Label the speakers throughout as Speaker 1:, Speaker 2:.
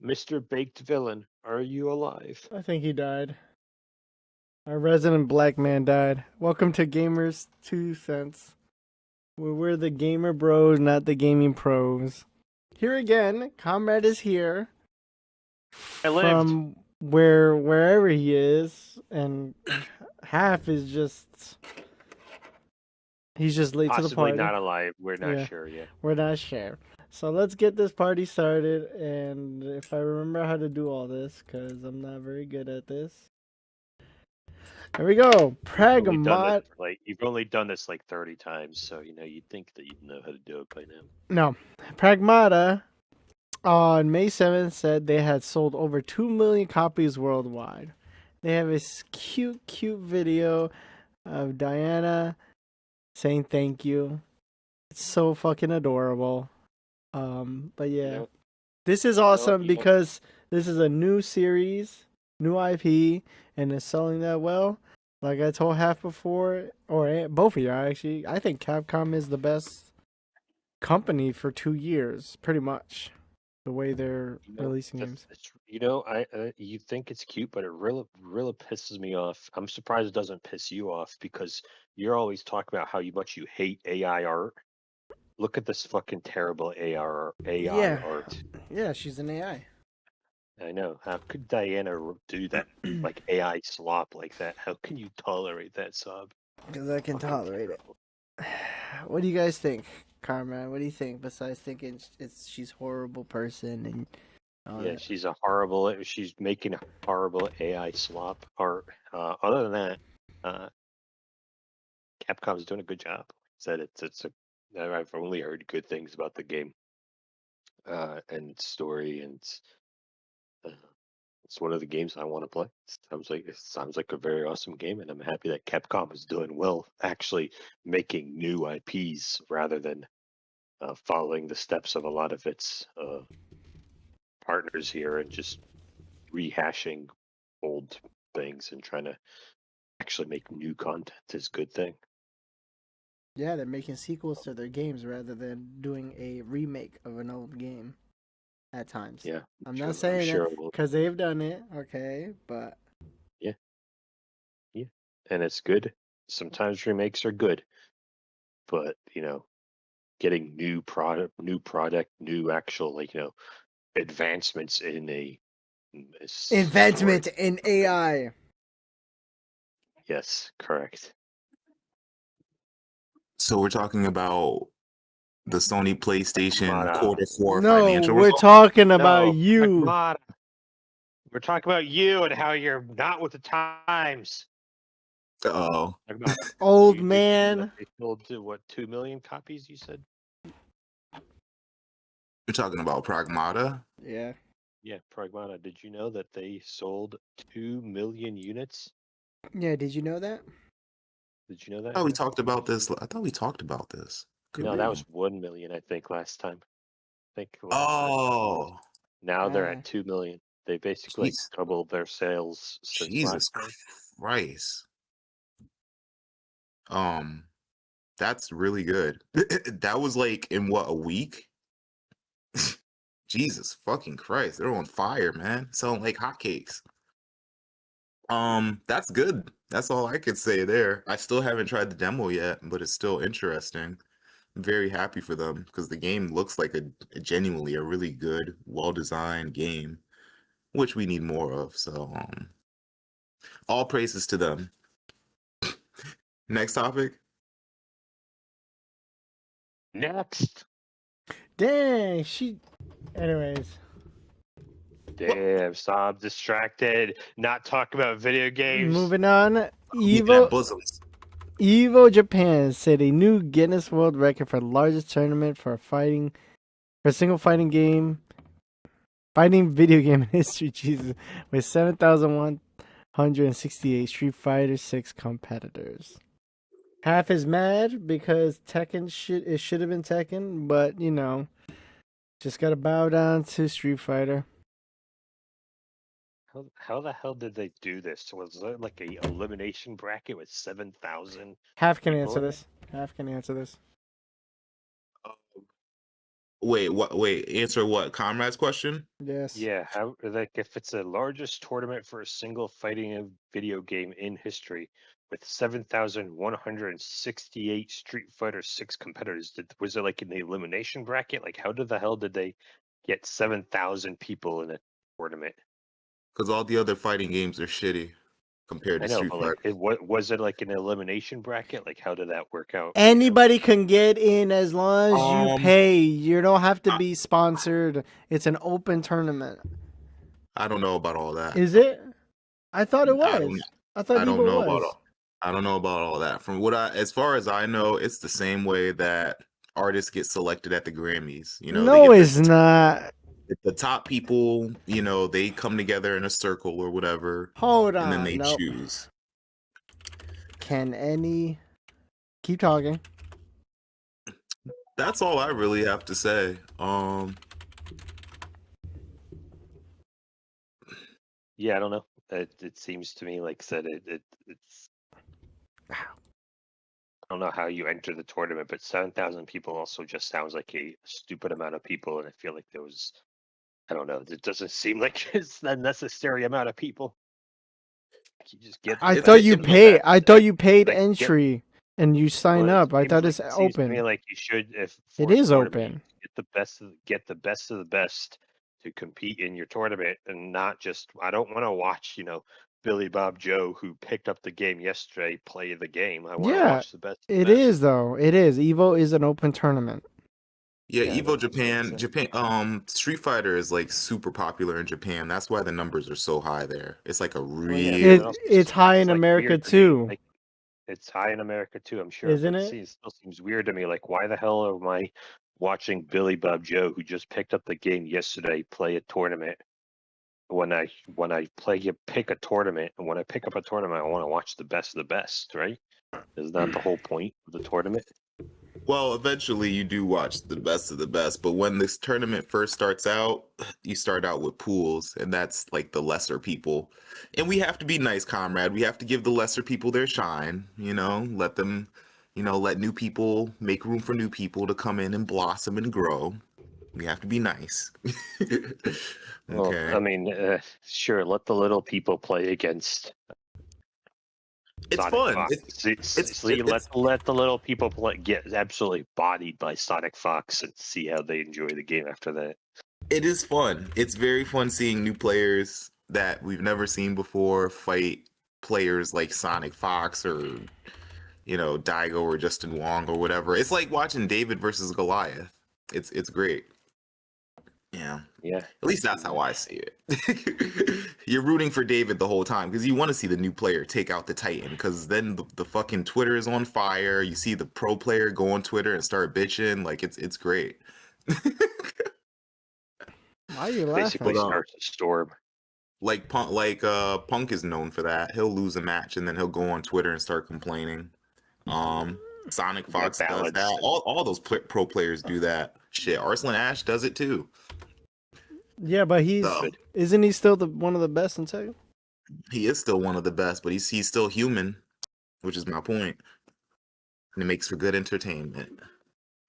Speaker 1: Mr. Baked Villain, are you alive?
Speaker 2: I think he died. Our resident black man died. Welcome to Gamers 2 Cents. We're the gamer bros, not the gaming pros. Here again, Comrade is here
Speaker 1: I lived.
Speaker 2: from wherever he is, and half is just he's just late to the
Speaker 1: Possibly
Speaker 2: party.
Speaker 1: not alive. We're not
Speaker 2: Yeah,
Speaker 1: sure yet.
Speaker 2: we're not sure. So let's get this party started, and if I remember how to do all this, because I'm not very good at this. There we go. Pragmata.
Speaker 1: You've only done this like 30 times, so you'd think that you'd know how to do it by now.
Speaker 2: No. Pragmata on May 7th said they had sold over 2 million copies worldwide. They have a cute video of Diana saying thank you. It's so fucking adorable. But yeah. This is awesome because this is a new series, new IP, and it's selling that well. Like I told half before, or both of you actually, I think Capcom is the best company for 2 years, pretty much. The way they're releasing games.
Speaker 1: You think it's cute, but it really pisses me off. I'm surprised it doesn't piss you off because you're always talking about how much you hate AI art. Look at this fucking terrible AI
Speaker 2: Yeah,
Speaker 1: art.
Speaker 2: yeah, she's an AI.
Speaker 1: I know. How could Diana do that? Like AI slop like that? How can you tolerate that sub?
Speaker 2: Because I can
Speaker 1: Fucking
Speaker 2: tolerate it.
Speaker 1: terrible.
Speaker 2: What do you guys think, Carmen? What do you think? Besides thinking she's a horrible person and all
Speaker 1: Yeah,
Speaker 2: that.
Speaker 1: she's making a horrible AI slop art. Other than that, uh, Capcom's doing a good job. Said I've only heard good things about the game, and story, and uh, it's one of the games I want to play. It sounds like a very awesome game, and I'm happy that Capcom is doing well, actually making new IPs rather than following the steps of a lot of its partners here and just rehashing old things and trying to actually make new content is a good thing.
Speaker 2: Yeah, they're making sequels to their games rather than doing a remake of an old game at times.
Speaker 1: Yeah,
Speaker 2: I'm not
Speaker 1: I'm
Speaker 2: saying that
Speaker 1: sure it will.
Speaker 2: because they've done it, okay? But
Speaker 1: Yeah, yeah, and it's good. Sometimes remakes are good, but getting new actual advancements in a story.
Speaker 2: advancement in AI.
Speaker 1: Yes, correct.
Speaker 3: So we're talking about the Sony PlayStation
Speaker 1: Pragmata.
Speaker 3: quarter four
Speaker 2: No,
Speaker 3: financial
Speaker 2: we're
Speaker 3: results.
Speaker 2: talking about
Speaker 1: No,
Speaker 2: you,
Speaker 1: Pragmata. We're talking about you and how you're not with the times.
Speaker 3: Oh,
Speaker 1: Pragmata.
Speaker 2: old
Speaker 1: Did you know that
Speaker 2: man.
Speaker 1: they sold to what 2 million copies? You said.
Speaker 3: we're talking about Pragmata.
Speaker 2: Yeah.
Speaker 1: Yeah, Pragmata. Did you know that they sold 2 million units?
Speaker 2: Yeah, did you know that?
Speaker 1: Did you know
Speaker 3: I
Speaker 1: that?
Speaker 3: thought we
Speaker 1: Yeah.
Speaker 3: talked about this. I thought we talked about this.
Speaker 2: Did
Speaker 3: Could
Speaker 1: No,
Speaker 2: we?
Speaker 1: that
Speaker 3: be.
Speaker 1: was 1 million. I think last time. I think last time they sold.
Speaker 3: Oh,
Speaker 1: Now they're
Speaker 2: Ah.
Speaker 1: at 2 million. They basically
Speaker 3: jeez,
Speaker 1: doubled their sales since
Speaker 3: Jesus
Speaker 1: last time.
Speaker 3: Christ. Um, that's really good. That was like in what, a week? Jesus fucking Christ, they're on fire, man. Selling like hotcakes. That's good. That's all I could say there. I still haven't tried the demo yet, but it's still interesting. I'm very happy for them because the game looks like genuinely a really good, well-designed game, which we need more of. So, all praises to them. Next topic.
Speaker 1: Next.
Speaker 2: Dang, she. Anyways,
Speaker 3: What?
Speaker 1: Damn, stop distracted. Not talk about video games.
Speaker 2: moving on.
Speaker 3: Eating at
Speaker 2: Evo
Speaker 3: bosoms.
Speaker 2: Evo Japan set a new Guinness World Record for the largest tournament for a single fighting video game in history. Jesus, with 7,168 Street Fighter 6 competitors. Half is mad because Tekken should have been Tekken, but just gotta bow down to Street Fighter.
Speaker 1: How the hell did they do this? Was it like a elimination bracket with 7,000
Speaker 2: Half can
Speaker 1: people
Speaker 2: answer
Speaker 1: in it?
Speaker 2: this. Half can answer this.
Speaker 3: Wait, what? Wait, answer what? Comrade's question?
Speaker 2: Yes.
Speaker 1: Yeah, how like if it's the largest tournament for a single fighting video game in history, with 7,168 Street Fighter 6 competitors, was it like in the elimination bracket? Like, how the hell did they get 7,000 people in a tournament?
Speaker 3: Because all the other fighting games are shitty compared
Speaker 1: I
Speaker 3: to
Speaker 1: know,
Speaker 3: Street
Speaker 1: but like,
Speaker 3: Fighter.
Speaker 1: what was it like an elimination bracket? Like, how did that work out?
Speaker 2: Anybody can get in as long as you
Speaker 3: Um,
Speaker 2: pay. You don't have to
Speaker 3: I,
Speaker 2: be sponsored. It's an open tournament.
Speaker 3: I don't know about all that.
Speaker 2: Is it? I thought it
Speaker 3: I don't.
Speaker 2: was. I thought
Speaker 3: I don't
Speaker 2: Evo
Speaker 3: know about
Speaker 2: was.
Speaker 3: all. I don't know about all that. From what as far as I know, it's the same way that artists get selected at the Grammys. You know, they
Speaker 2: No,
Speaker 3: get
Speaker 2: it's not.
Speaker 3: the top people. You know, they come together in a circle or whatever,
Speaker 2: Hold
Speaker 3: and then
Speaker 2: on.
Speaker 3: they
Speaker 2: Nope.
Speaker 3: choose.
Speaker 2: Can any. Keep talking.
Speaker 3: That's all I really have to say.
Speaker 1: Yeah, I don't know. It seems to me like I said it's. I don't know how you enter the tournament, but 7,000 people also just sounds like a stupid amount of people, and I feel like there was. I don't know. It doesn't seem like it's the necessary amount of people. You just get the
Speaker 2: I
Speaker 3: It's
Speaker 2: thought
Speaker 1: best
Speaker 2: you
Speaker 1: of the
Speaker 2: paid. I
Speaker 1: best.
Speaker 2: thought you paid
Speaker 1: Like get
Speaker 2: entry and you
Speaker 1: well,
Speaker 2: sign
Speaker 1: it
Speaker 2: up. I
Speaker 1: seems
Speaker 2: thought
Speaker 1: like
Speaker 2: it's
Speaker 1: it seems to me
Speaker 2: open.
Speaker 1: like you should, if
Speaker 2: It
Speaker 1: for a
Speaker 2: is
Speaker 1: tournament,
Speaker 2: open.
Speaker 1: get the best of the best to compete in your tournament, and not just. I don't want to watch, Billy Bob Joe who picked up the game yesterday play the game. I want to
Speaker 2: Yeah,
Speaker 1: watch the best of the
Speaker 2: it is
Speaker 1: best.
Speaker 2: though. It is. Evo is an open tournament.
Speaker 3: Yeah,
Speaker 1: Yeah,
Speaker 3: Evo
Speaker 1: that's what I'm
Speaker 3: Japan,
Speaker 1: saying.
Speaker 3: Street Fighter is like super popular in Japan. That's why the numbers are so high there. It's like a
Speaker 1: Well, yeah, but
Speaker 3: real
Speaker 1: it also
Speaker 2: It's high
Speaker 1: seems
Speaker 2: in
Speaker 1: like
Speaker 2: America
Speaker 1: weird to me.
Speaker 2: too,
Speaker 1: Like it's high in America too, I'm sure,
Speaker 2: isn't
Speaker 1: but
Speaker 2: it?
Speaker 1: see, it still seems weird to me. Like, why the hell am I watching Billy Bob Joe, who just picked up the game yesterday, play a tournament? When I pick a tournament, and when I pick up a tournament, I want to watch the best of the best, right? Isn't that the whole point of the tournament?
Speaker 3: Well, eventually you do watch the best of the best, but when this tournament first starts out, you start out with pools, and that's like the lesser people. And we have to be nice, comrade. We have to give the lesser people their shine, let them, let new people make room for new people to come in and blossom and grow. We have to be nice.
Speaker 1: Well,
Speaker 3: Okay.
Speaker 1: I mean, sure, let the little people play against
Speaker 3: It's
Speaker 1: Sonic
Speaker 3: fun.
Speaker 1: Fox. See,
Speaker 3: It's
Speaker 1: see, let the little people get absolutely bodied by Sonic Fox and see how they enjoy the game after that.
Speaker 3: it is fun. It's very fun seeing new players that we've never seen before fight players like Sonic Fox or Daigo or Justin Wong or whatever. It's like watching David versus Goliath. It's great. Yeah.
Speaker 1: Yeah,
Speaker 3: At least that's how I see it. You're rooting for David the whole time because you want to see the new player take out the Titan because then the fucking Twitter is on fire. You see the pro player go on Twitter and start bitching. Like it's great.
Speaker 2: Why are you
Speaker 1: basically
Speaker 3: But
Speaker 2: laughing?
Speaker 1: starts a storm.
Speaker 3: Punk is known for that. He'll lose a match and then he'll go on Twitter and start complaining. Sonic
Speaker 1: Get
Speaker 3: Fox does that.
Speaker 1: balanced.
Speaker 3: All those pro players do that. Shit, Arslan Ash does it too.
Speaker 2: Yeah, but
Speaker 3: So
Speaker 1: Good.
Speaker 2: isn't he still the one of the best in Tekken?
Speaker 3: he is still one of the best, but he's still human, which is my point. And it makes for good entertainment.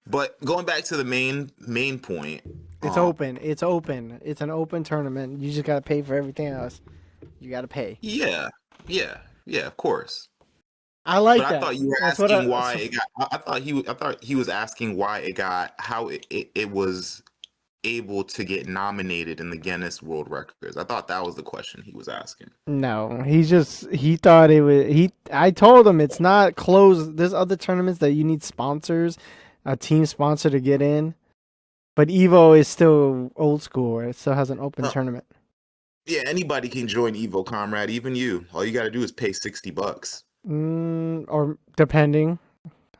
Speaker 3: But going back to the main point,
Speaker 2: It's open. It's open. It's an open tournament. You just gotta pay for everything else. You gotta pay.
Speaker 3: yeah, yeah, of course.
Speaker 2: I like
Speaker 3: But I
Speaker 2: that.
Speaker 3: thought you were
Speaker 2: That's what
Speaker 3: asking
Speaker 2: I.
Speaker 3: why it got. I thought he was asking why it got how it was able to get nominated in the Guinness World Records. I thought that was the question he was asking.
Speaker 2: No, he thought it was I told him it's not closed. There's other tournaments that you need sponsors, a team sponsor to get in. But Evo is still old school. It still has an open
Speaker 3: Uh,
Speaker 2: tournament.
Speaker 3: yeah, anybody can join Evo, comrade. Even you. All you got to do is pay $60.
Speaker 2: Or depending,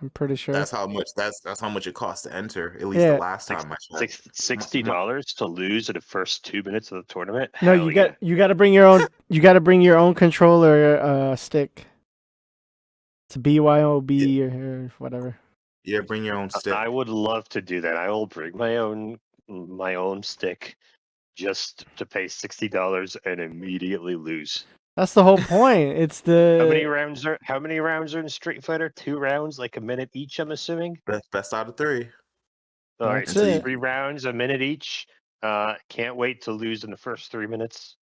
Speaker 2: I'm pretty sure.
Speaker 3: That's how much. That's how much it costs to enter. At least the
Speaker 2: Yeah.
Speaker 3: last time I checked.
Speaker 1: $60 to lose in the first 2 minutes of the tournament.
Speaker 2: No,
Speaker 1: Hell yeah!
Speaker 2: you got to bring your own. You got to bring your own controller stick. It's
Speaker 3: Yeah,
Speaker 2: BYOB or whatever.
Speaker 3: yeah, bring your own stick.
Speaker 1: I would love to do that. I will bring my own stick just to pay $60 and immediately lose.
Speaker 2: That's the whole point. It's the
Speaker 1: How many rounds are in Street Fighter? 2 rounds, like a minute each, I'm assuming.
Speaker 3: Best out of three.
Speaker 1: All right,
Speaker 2: That's
Speaker 1: so
Speaker 2: it.
Speaker 1: 3 rounds, a minute each. Can't wait to lose in the first 3 minutes.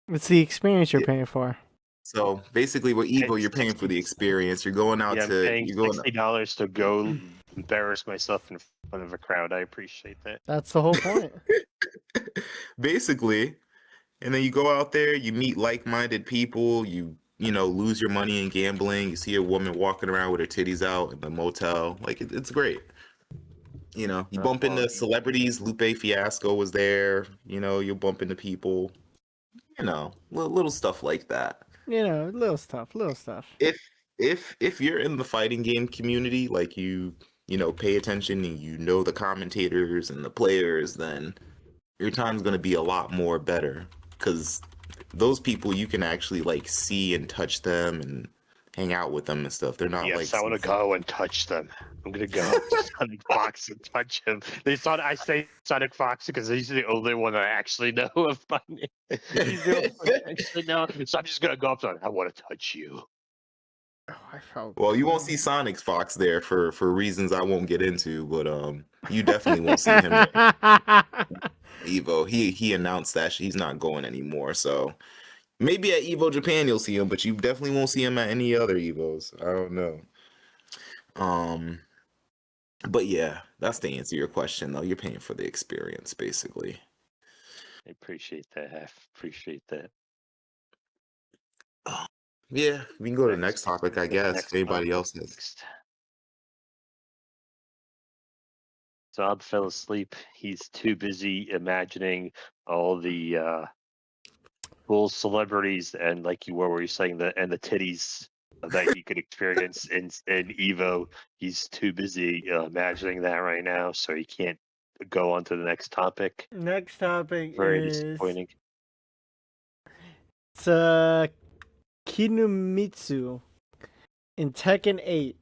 Speaker 2: It's the experience you're
Speaker 3: Yeah.
Speaker 2: paying for.
Speaker 3: So basically, with Evo, you're paying for
Speaker 1: 60
Speaker 3: the experience. You're going out
Speaker 1: Yeah, I'm
Speaker 3: to
Speaker 1: paying
Speaker 3: you're going.
Speaker 1: $60 to go embarrass myself in front of a crowd. I appreciate that.
Speaker 2: That's the whole point.
Speaker 3: Basically, and then you go out there, you meet like-minded people, you know, lose your money in gambling, you see a woman walking around with her titties out in the motel, like it's great. You know, you bump into
Speaker 1: Well,
Speaker 3: celebrities. Lupe Fiasco was there. You know, you bump into people. You know, little stuff like that.
Speaker 2: You know, little stuff, little stuff.
Speaker 3: If if you're in the fighting game community, like you know, pay attention and you know the commentators and the players, then your time's gonna be a lot more better because those people you can actually like see and touch them and hang out with them and stuff. They're not like
Speaker 1: yes, I want to go and touch them. I'm gonna go up to Sonic Fox and touch him. I say Sonic Fox because he's the only one I actually know of my name. He's the only one I actually know. So I'm just gonna go up to him. I want to touch you.
Speaker 2: Oh, I felt.
Speaker 3: Well, you won't see Sonic's Fox there for reasons I won't get into, but you definitely won't see him there. Evo. He announced that he's not going anymore, so maybe at Evo Japan you'll see him, but you definitely won't see him at any other Evos. I don't know. Um, but yeah, that's to answer your question though. You're paying for the experience, basically.
Speaker 1: I appreciate that. I appreciate that.
Speaker 3: Yeah, we can go to the next topic, I guess, if anybody else has.
Speaker 1: Next. Zob fell asleep. He's too busy imagining all the cool celebrities and like you were saying the titties that he could experience in Evo. He's too busy imagining that right now, so he can't go on to the next topic.
Speaker 2: Next topic
Speaker 1: Very
Speaker 2: is
Speaker 1: disappointing.
Speaker 2: it's Kuminitsu in Tekken 8.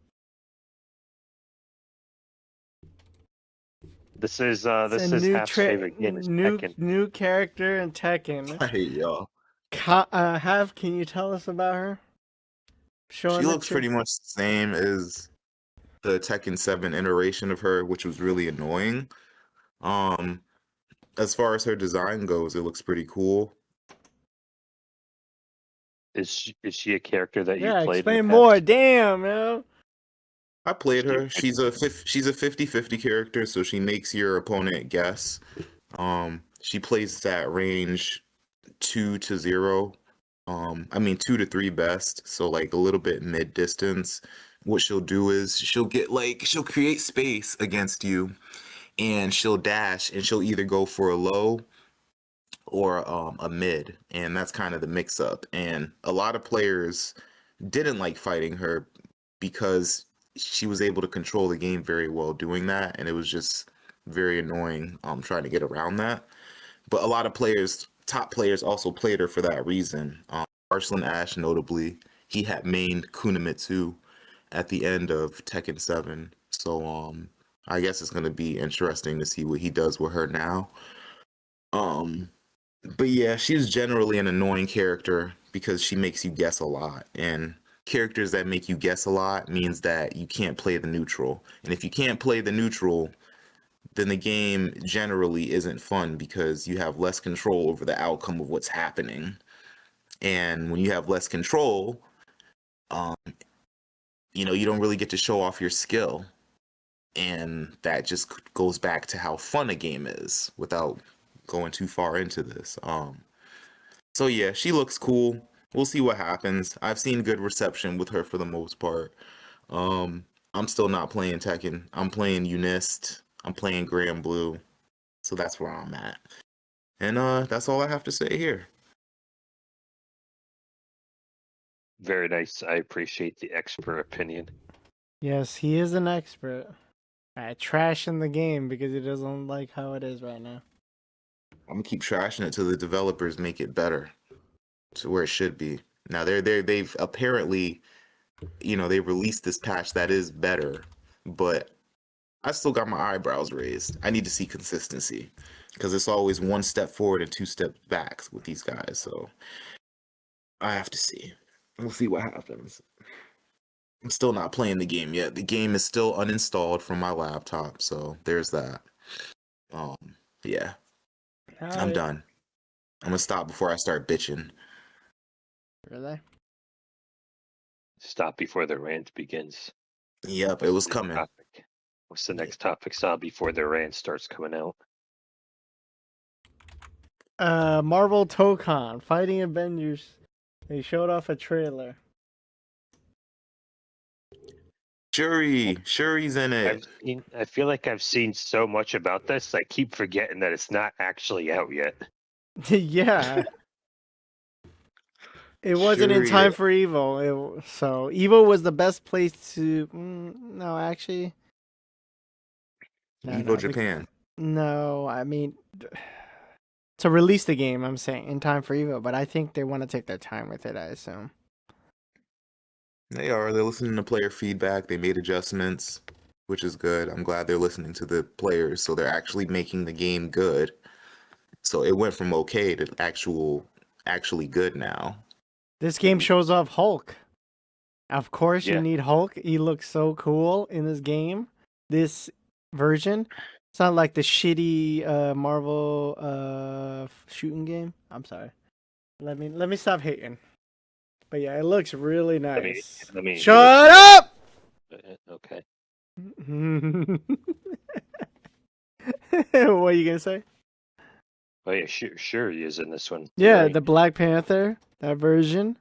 Speaker 1: This is
Speaker 2: It's a
Speaker 1: Half's favorite game is Tekken.
Speaker 2: new character in Tekken.
Speaker 3: I hate y'all.
Speaker 2: Half, can you tell us about her?
Speaker 3: She
Speaker 2: Showing
Speaker 3: looks pretty much the same as the Tekken 7 iteration of her, which was really annoying. Um, as far as her design goes, it looks pretty cool.
Speaker 1: Is she a character that you
Speaker 2: Yeah,
Speaker 1: played?
Speaker 2: explain
Speaker 1: in the
Speaker 2: more.
Speaker 1: past?
Speaker 2: Damn, man.
Speaker 3: I played her. She's a 50-50 character, so she makes your opponent guess. She plays at range 2 to 0. I mean 2 to 3 best, so like a little bit mid distance. What she'll do is she'll create space against you and she'll dash and she'll either go for a low or a mid, and that's kind of the mix up. And a lot of players didn't like fighting her because she was able to control the game very well doing that, and it was just very annoying trying to get around that. But a lot of players, top players, also played her for that reason. Arslan Ash, notably, he had mained Kuminitsu at the end of Tekken 7. So I guess it's gonna be interesting to see what he does with her now. Um, but yeah, she's generally an annoying character because she makes you guess a lot. And characters that make you guess a lot means that you can't play the neutral. And if you can't play the neutral, then the game generally isn't fun because you have less control over the outcome of what's happening. And when you have less control, um, you know, you don't really get to show off your skill. And that just goes back to how fun a game is without going too far into this. So yeah, she looks cool. We'll see what happens. I've seen good reception with her for the most part. I'm still not playing Tekken. I'm playing Unist. I'm playing Grand Blue. So that's where I'm at. And that's all I have to say here.
Speaker 1: Very nice. I appreciate the expert opinion.
Speaker 2: Yes, he is an expert at trashing the game because he doesn't like how it is right now.
Speaker 3: I'm gonna keep trashing it till the developers make it better to where it should be. Now they've apparently, you know, they released this patch that is better, but I still got my eyebrows raised. I need to see consistency because it's always one step forward and two steps back with these guys. So I have to see. We'll see what happens. I'm still not playing the game yet. The game is still uninstalled from my laptop, so there's that. Yeah,
Speaker 2: All
Speaker 3: I'm
Speaker 2: right.
Speaker 3: done. I'm gonna stop before I start bitching.
Speaker 2: Really?
Speaker 1: Stop before the rant begins.
Speaker 3: Yep, it
Speaker 1: What's
Speaker 3: was
Speaker 1: the next
Speaker 3: coming.
Speaker 1: topic? What's the next topic, Saw, before the rant starts coming out?
Speaker 2: Marvel Tokon fighting Avengers. They showed off a trailer.
Speaker 3: Shuri's in it.
Speaker 1: I feel like I've seen so much about this, I keep forgetting that it's not actually out yet.
Speaker 2: Yeah. It wasn't in
Speaker 3: Shuri,
Speaker 2: time for Evo. So Evo was the best place to. No, actually. No,
Speaker 3: Evo Japan.
Speaker 2: no, I mean. To release the game, I'm saying, in time for Evo. But I think they want to take their time with it, I assume.
Speaker 3: They are. They're listening to player feedback. They made adjustments, which is good. I'm glad they're listening to the players, so they're actually making the game good. So it went from okay to actually good now.
Speaker 2: This game shows off Hulk. Of course, you
Speaker 1: Yeah.
Speaker 2: need Hulk. He looks so cool in this game. This version. It's not like the shitty Marvel shooting game. I'm sorry. Let me stop hating. But yeah, it looks really nice.
Speaker 1: Let me
Speaker 2: Shut up!
Speaker 1: Okay.
Speaker 2: What are you gonna say?
Speaker 1: Oh yeah, sure he is in this one.
Speaker 2: Yeah,
Speaker 1: You're right.
Speaker 2: the Black Panther, that version.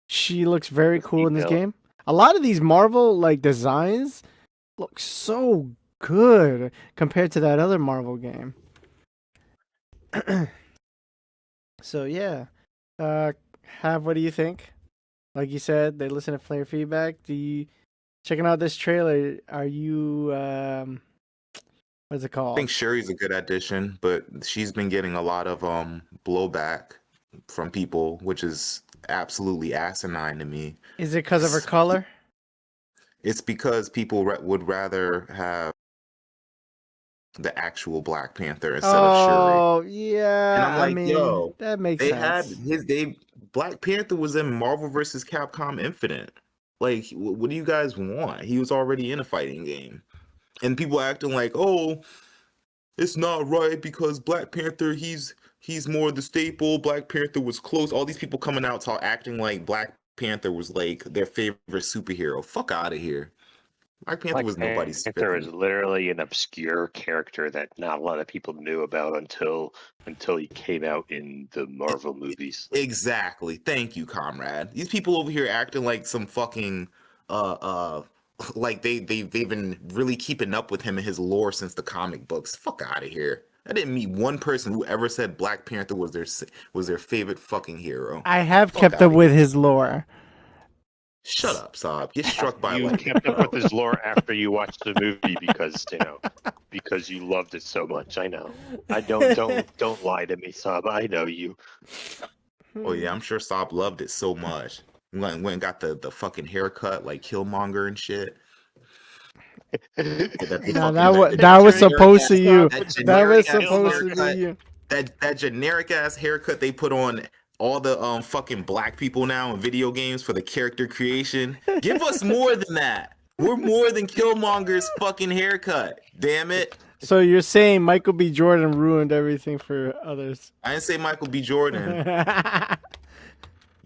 Speaker 2: She looks very
Speaker 1: With
Speaker 2: cool in this
Speaker 1: detail.
Speaker 2: game. A lot of these Marvel like designs look so good compared to that other Marvel game. So yeah, what do you think? Like you said, they listen to player feedback. Checking out this trailer? Are you what's it
Speaker 3: I
Speaker 2: called?
Speaker 3: think Shuri's a good addition, but she's been getting a lot of blowback from people, which is absolutely asinine to me.
Speaker 2: Is it because of her color?
Speaker 3: It's because people would rather have the actual Black Panther instead of Shuri.
Speaker 2: Oh yeah,
Speaker 3: And I'm like, yo,
Speaker 2: that makes
Speaker 3: they
Speaker 2: sense.
Speaker 3: had Black Panther was in Marvel vs. Capcom Infinite. Like, what do you guys want? He was already in a fighting game. And people acting like, oh, it's not right because Black Panther, he's more the staple. Black Panther was close. All these people coming out acting like Black Panther was like their favorite superhero. Fuck out of here. Black Panther
Speaker 1: Black
Speaker 3: was nobody's
Speaker 1: Panther is
Speaker 3: favorite.
Speaker 1: literally an obscure character that not a lot of people knew about until he came out in the Marvel movies.
Speaker 3: Exactly. Thank you, comrade. These people over here acting like some fucking uh uh like they've been really keeping up with him and his lore since the comic books. Fuck out of here. I didn't meet one person who ever said Black Panther was their favorite fucking hero.
Speaker 2: I have
Speaker 3: Fuck
Speaker 2: kept
Speaker 3: outta
Speaker 2: up with
Speaker 3: here.
Speaker 2: his lore.
Speaker 3: Shut up, Saab. Get struck by
Speaker 1: You
Speaker 3: lightning,
Speaker 1: kept up
Speaker 3: bro.
Speaker 1: with his lore after you watched the movie because you loved it so much. I know. I don't lie to me, Sab. I know you.
Speaker 3: Oh yeah, I'm sure Saab loved it so much. Went and got the fucking haircut like Killmonger and shit.
Speaker 2: No, that was supposed to you. That was supposed to be you.
Speaker 3: That generic ass haircut they put on all the fucking black people now in video games for the character creation. Give us more than that. We're more than Killmonger's fucking haircut. Damn it.
Speaker 2: So you're saying Michael B. Jordan ruined everything for others?
Speaker 3: I didn't say Michael B. Jordan.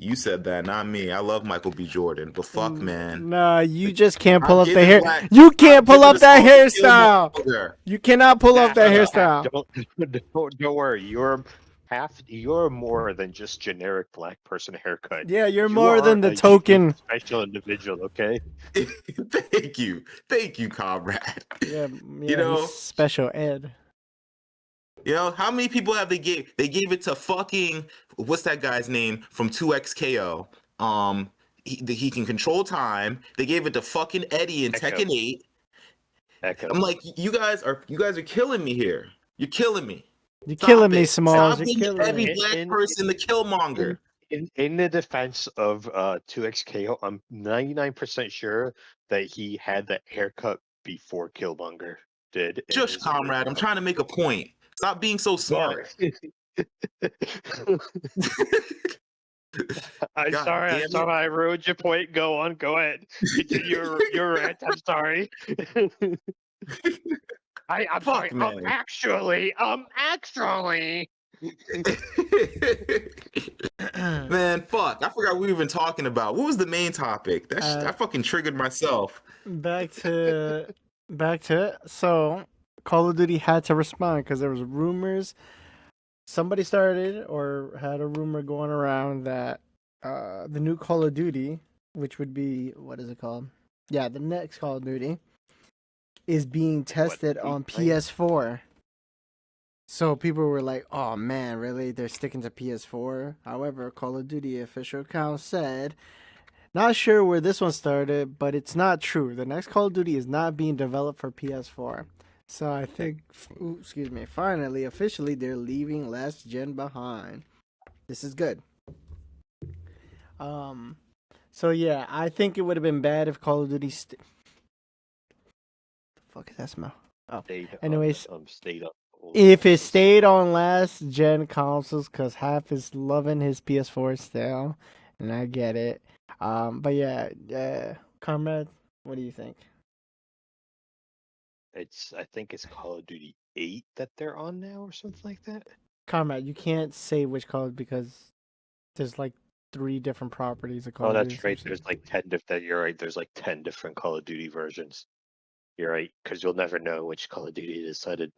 Speaker 3: You said that, not me. I love Michael B. Jordan, but fuck, man.
Speaker 2: Nah, you just can't pull
Speaker 3: I'm
Speaker 2: up the
Speaker 3: giving
Speaker 2: hair.
Speaker 3: Black-
Speaker 2: You can't
Speaker 3: I'm
Speaker 2: pull
Speaker 3: giving
Speaker 2: up
Speaker 3: the
Speaker 2: that
Speaker 3: song to
Speaker 2: hairstyle.
Speaker 3: Killmonger.
Speaker 2: You cannot pull up that hairstyle.
Speaker 1: Don't worry. You're more than just generic black person haircut.
Speaker 2: Yeah, you're
Speaker 1: You
Speaker 2: more
Speaker 1: are
Speaker 2: than the
Speaker 1: a
Speaker 2: token.
Speaker 1: unique, special individual. Okay.
Speaker 3: Thank you, comrade.
Speaker 2: Yeah,
Speaker 3: You know,
Speaker 2: he's special ed.
Speaker 3: you know how many people have they gave it to fucking what's that guy's name from 2XKO? He can control time. They gave it to fucking Eddie in
Speaker 1: Echo.
Speaker 3: Tekken 8.
Speaker 1: Echo.
Speaker 3: I'm like, you guys are killing me here. You're killing me.
Speaker 2: You're
Speaker 3: Stop
Speaker 2: killing me,
Speaker 3: it.
Speaker 2: Smalls.
Speaker 3: Stop
Speaker 2: You're
Speaker 3: being
Speaker 2: killing
Speaker 3: every
Speaker 2: me.
Speaker 3: black person the Killmonger.
Speaker 1: In the defense of 2XKO, I'm 99% sure that he had that haircut before Killmonger did. in
Speaker 3: Just
Speaker 1: his
Speaker 3: comrade, I'm
Speaker 1: original.
Speaker 3: trying to make a point. Stop being so smart.
Speaker 1: I'm
Speaker 3: God
Speaker 1: sorry.
Speaker 3: damn
Speaker 1: I'm
Speaker 3: it.
Speaker 1: sorry. I ruined your point. Go on. Go ahead. Continue your rant. I'm sorry. I'm
Speaker 3: Fuck,
Speaker 1: sorry.
Speaker 3: man.
Speaker 1: Actually.
Speaker 3: Man, fuck. I forgot we were even talking about. What was the main topic? I fucking triggered myself.
Speaker 2: back to it. So Call of Duty had to respond because there was rumors. Somebody started or had a rumor going around that the new Call of Duty, which would be what is it called? Yeah, the next Call of Duty is being tested on PS4. So people were like, "Oh man, really? They're sticking to PS4." However, Call of Duty official account said, "Not sure where this one started, but it's not true. The next Call of Duty is not being developed for PS4." So I think, excuse me, finally, officially, they're leaving last gen behind. This is good. Um, so yeah, I think it would have been bad if Call of Duty. The fuck is that smell? Oh, anyways,
Speaker 1: stayed up.
Speaker 2: if it stayed on last gen consoles, because half is loving his PS4 still, and I get it. But yeah, Comrade, what do you think?
Speaker 1: I think it's Call of Duty 8 that they're on now, or something like that.
Speaker 2: Comrade, you can't say which Call because there's like 3 different properties of Call
Speaker 1: Oh,
Speaker 2: of Duty.
Speaker 1: that's right. There's like 10 different. You're right. There's like 10 different Call of Duty versions. You're right, because you'll never know which Call of Duty decided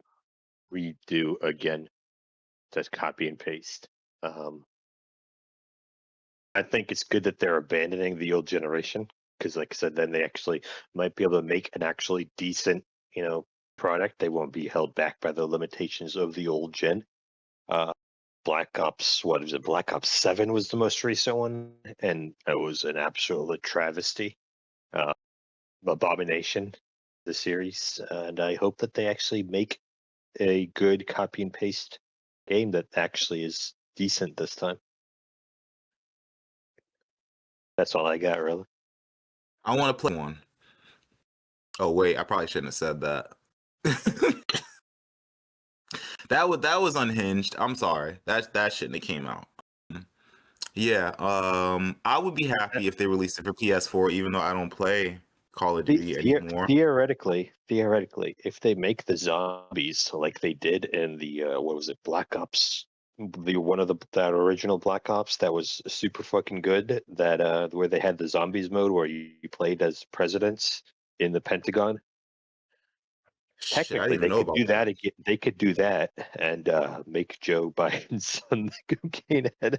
Speaker 1: redo again. Just copy and paste. I think it's good that they're abandoning the old generation because, like I said, then they actually might be able to make an actually decent, product. They won't be held back by the limitations of the old gen. Black Ops, what is it? Black Ops 7 was the most recent one, and it was an absolute travesty, uh, abomination, the series. And I hope that they actually make a good copy and paste game that actually is decent this time. That's all I got, really.
Speaker 3: I want to play one. Oh wait, I probably shouldn't have said that. that was unhinged. I'm sorry. That shouldn't have came out. Yeah, I would be happy if they released it for PS4, even though I don't play Call of Duty anymore.
Speaker 1: Theoretically, if they make the zombies like they did in the what was it, Black Ops, that original Black Ops that was super fucking good, that where they had the zombies mode where you played as presidents in the Pentagon.
Speaker 3: Shit, I
Speaker 1: Technically,
Speaker 3: didn't even
Speaker 1: they
Speaker 3: know
Speaker 1: could
Speaker 3: about
Speaker 1: do
Speaker 3: that.
Speaker 1: that again. They could do that and make Joe Biden's son the cocaine head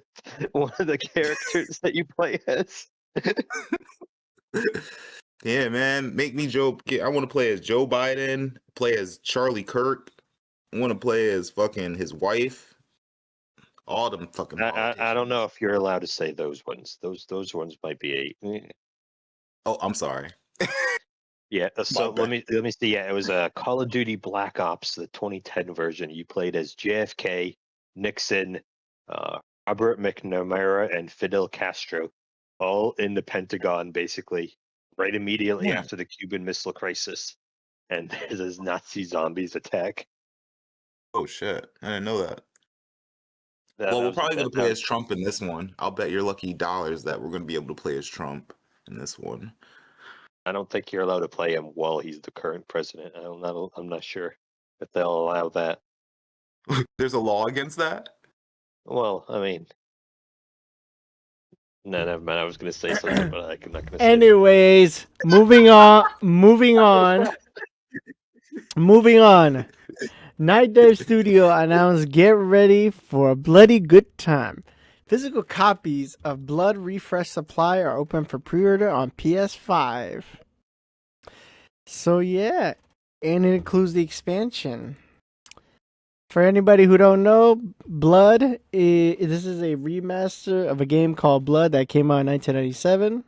Speaker 1: one of the characters that you play as.
Speaker 3: Yeah, man, make me Joe. I want to play as Joe Biden, play as Charlie Kirk. I want to play as fucking his wife. All them fucking
Speaker 1: I don't know
Speaker 3: politicians.
Speaker 1: if you're allowed to say those ones. Those ones might be
Speaker 3: Oh, I'm sorry.
Speaker 1: yeah.
Speaker 3: My
Speaker 1: So let
Speaker 3: bad.
Speaker 1: me see. Yeah, it was a Call of Duty Black Ops, the 2010 version. You played as JFK, Nixon, uh, Robert McNamara, and Fidel Castro, all in the Pentagon, basically, right immediately
Speaker 3: Yeah.
Speaker 1: after the Cuban Missile Crisis, and there's Nazi zombies attack.
Speaker 3: Oh shit, I didn't know that.
Speaker 1: That,
Speaker 3: Well,
Speaker 1: that
Speaker 3: we're
Speaker 1: was
Speaker 3: probably
Speaker 1: that,
Speaker 3: gonna
Speaker 1: that
Speaker 3: play
Speaker 1: was
Speaker 3: as Trump in this one. I'll bet your lucky dollars that we're gonna be able to play as Trump in this one.
Speaker 1: I don't think you're allowed to play him while he's the current president. I'm not sure if they'll allow that.
Speaker 3: There's a law against that?
Speaker 1: Well, I mean, no, never mind. I was going to say something, but I'm not going to say it.
Speaker 2: Anyways, moving on. Moving on. Night Dive Studio announced get ready for a bloody good time. Physical copies of Blood Refresh Supply are open for pre-order on PS5. So yeah, and it includes the expansion. For anybody who don't know, this is a remaster of a game called Blood that came out in 1997.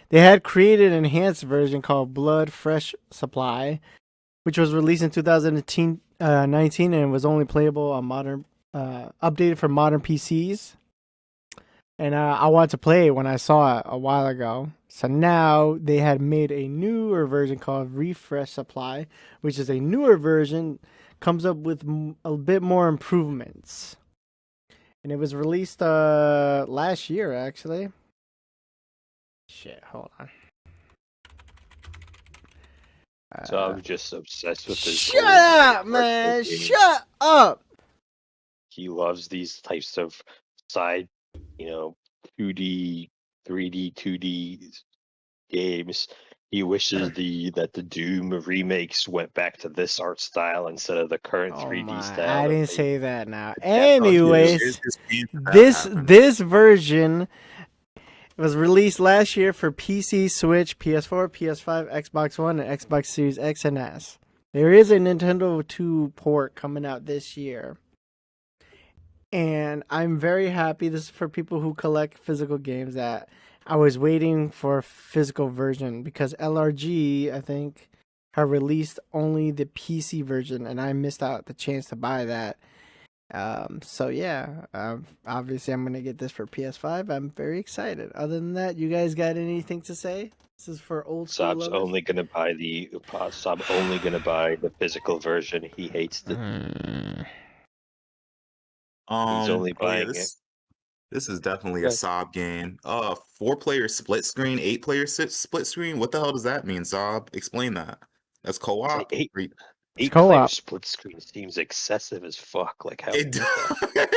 Speaker 2: They had created an enhanced version called Blood Fresh Supply, which was released in 2019 and was only playable on updated for modern PCs. And I wanted to play it when I saw it a while ago. So now they had made a newer version called Refresh Supply, which is a newer version, comes up with a bit more improvements. And it was released last year, actually. Shit, hold on.
Speaker 1: So I'm just obsessed with his
Speaker 2: Shut
Speaker 1: whole
Speaker 2: up,
Speaker 1: arcade
Speaker 2: man!
Speaker 1: game.
Speaker 2: Shut up!
Speaker 1: He loves these types of side, 2D, 3D, 2D games. He wishes that the Doom remakes went back to this art style instead of the current
Speaker 2: Oh
Speaker 1: 3D
Speaker 2: my!
Speaker 1: style
Speaker 2: I
Speaker 1: that
Speaker 2: didn't
Speaker 1: they
Speaker 2: say that. Now,
Speaker 1: Capcom
Speaker 3: Here's
Speaker 1: gives.
Speaker 2: anyways,
Speaker 3: his pain for that
Speaker 2: this
Speaker 3: happened.
Speaker 2: this version was released last year for PC, Switch, PS4, PS5, Xbox One, and Xbox Series X and S. There is a Nintendo 2 port coming out this year. And I'm very happy. This is for people who collect physical games that I was waiting for a physical version because LRG, I think, have released only the PC version and I missed out the chance to buy that. So yeah, obviously I'm gonna get this for PS5. I'm very excited. Other than that, you guys got anything to say? This is for old school
Speaker 1: Saab's
Speaker 2: lovers.
Speaker 1: only gonna buy the physical version. He hates the. He's only
Speaker 3: Oh yeah,
Speaker 1: buying it.
Speaker 3: this is definitely a
Speaker 1: Okay.
Speaker 3: Sob game. 4-player split screen, 8-player split screen. What the hell does that mean, Sob? Explain that. That's
Speaker 1: Say
Speaker 3: co-op.
Speaker 1: eight
Speaker 3: Re-
Speaker 2: It's
Speaker 1: 8-player
Speaker 2: co-op.
Speaker 1: split screen seems excessive as fuck. Like how
Speaker 3: It,
Speaker 1: is that?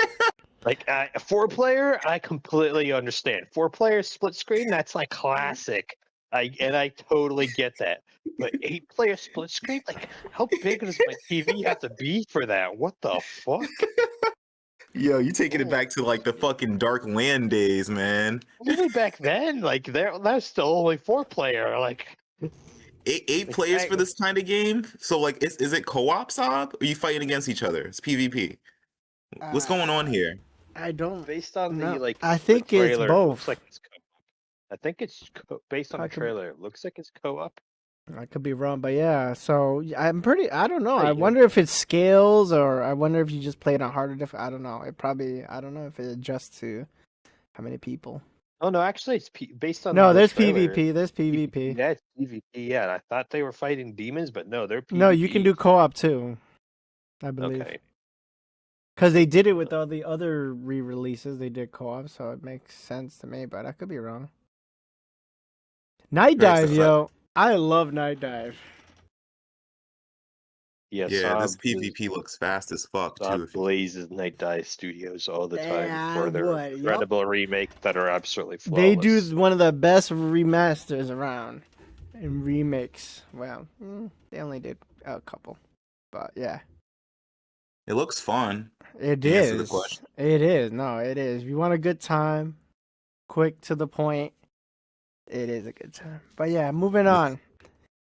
Speaker 1: Like a 4-player, I completely understand. 4-player split screen, that's like classic. I totally get that. But 8-player split screen, like how big does my TV have to be for that? What the fuck?
Speaker 3: Yo, you taking it
Speaker 1: Holy
Speaker 3: back to like the
Speaker 1: shit.
Speaker 3: fucking Dark Land days, man.
Speaker 1: Even back then, like that's still only 4-player. Like,
Speaker 3: Eight
Speaker 1: like
Speaker 3: players for this kind of game. So like, is it co-op, Sob? Or are you fighting against each other? It's PvP. What's going on here?
Speaker 2: I don't
Speaker 1: based on
Speaker 2: know. I
Speaker 1: the
Speaker 2: think it's
Speaker 1: trailer, it looks
Speaker 2: both.
Speaker 1: like it's co-op. I think it's based on
Speaker 2: I
Speaker 1: the
Speaker 2: could
Speaker 1: trailer. It looks like it's co-op.
Speaker 2: I could be wrong, but yeah. So I'm pretty. I don't know. I
Speaker 1: Hey,
Speaker 2: wonder if it scales, or I wonder if you just play it on harder. I don't know. It probably. I don't know if it adjusts to how many people.
Speaker 1: oh no, actually, it's based on
Speaker 2: No,
Speaker 1: the
Speaker 2: there's
Speaker 1: trailer.
Speaker 2: PvP. There's
Speaker 1: PvP.
Speaker 2: PvP.
Speaker 1: Yeah, it's PvP. Yeah, and I thought they were fighting demons, but no, they're
Speaker 2: No, you can
Speaker 1: PvP.
Speaker 2: do co-op too. I believe
Speaker 1: Okay.
Speaker 2: because they did it with all the other re-releases. They did co-op, so it makes sense to me. But I could be wrong. Night
Speaker 3: Very
Speaker 2: Dive,
Speaker 3: sad.
Speaker 2: yo. I love Night Dive.
Speaker 1: Yeah,
Speaker 3: Yeah, this PvP looks fast as fuck too.
Speaker 1: Saab blazes Night Dive Studios all the time
Speaker 2: Yeah,
Speaker 1: for their
Speaker 2: what? Yup.
Speaker 1: incredible remakes that are absolutely
Speaker 2: They do
Speaker 1: flawless.
Speaker 2: one of the best remasters around and remakes. Well, they only did a couple, but yeah,
Speaker 3: It looks fun.
Speaker 2: it
Speaker 3: To answer the
Speaker 2: is.
Speaker 3: question.
Speaker 2: It is. No, it is. If you want a good time, quick to the point, it is a good time. But yeah, moving on.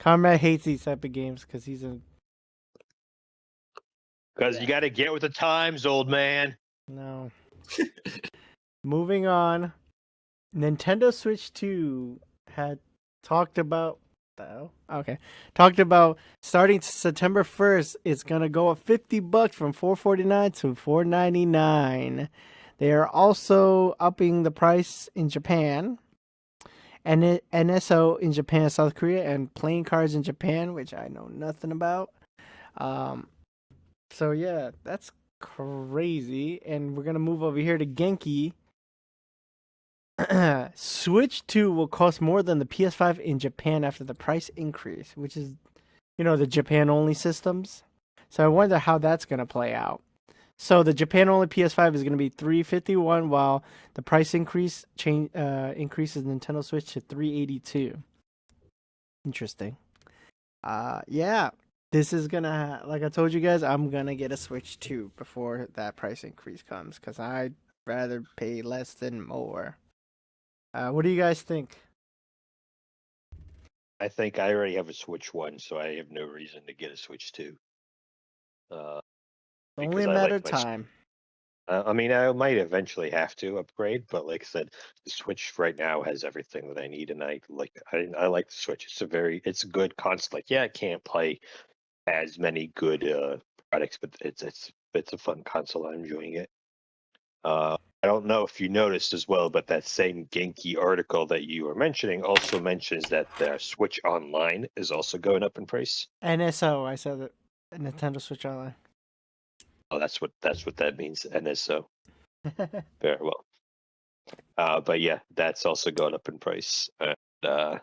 Speaker 2: Comrade hates these type of games because he's a
Speaker 1: Because you got to get with the times, old man.
Speaker 2: no. Moving on. Nintendo Switch 2 had talked about talked about starting September 1st it's going to go up $50 from $449 to $499. They are also upping the price in Japan and NSO in Japan, South Korea, and playing cards in Japan, which I know nothing about. So yeah, that's crazy. And we're going to move over here to Genki. Switch 2 will cost more than the PS5 in Japan after the price increase, which is, the Japan only systems. So I wonder how that's going to play out. So the Japan only PS5 is going to be $351, while the price increases Nintendo Switch to $382. Interesting. Yeah, this is gonna, like I told you guys, I'm gonna get a Switch 2 before that price increase comes because I'd rather pay less than more. What do you guys think?
Speaker 1: I think I already have a Switch 1, so I have no reason to get a Switch 2.
Speaker 2: Only
Speaker 1: Because
Speaker 2: a
Speaker 1: I
Speaker 2: matter
Speaker 1: like
Speaker 2: of
Speaker 1: my.
Speaker 2: time.
Speaker 1: I mean, I might eventually have to upgrade, but like I said, the Switch right now has everything that I need, and I like the Switch. It's a good console. Like, yeah, I can't play as many good products, but it's a fun console. I'm enjoying it. I don't know if you noticed as well, but that same Genki article that you were mentioning also mentions that the Switch Online is also going up in price.
Speaker 2: NSO, I said it. Nintendo Switch Online.
Speaker 1: Oh, that's what that means. NSO. Very well. But yeah, that's also gone up in price. Uh,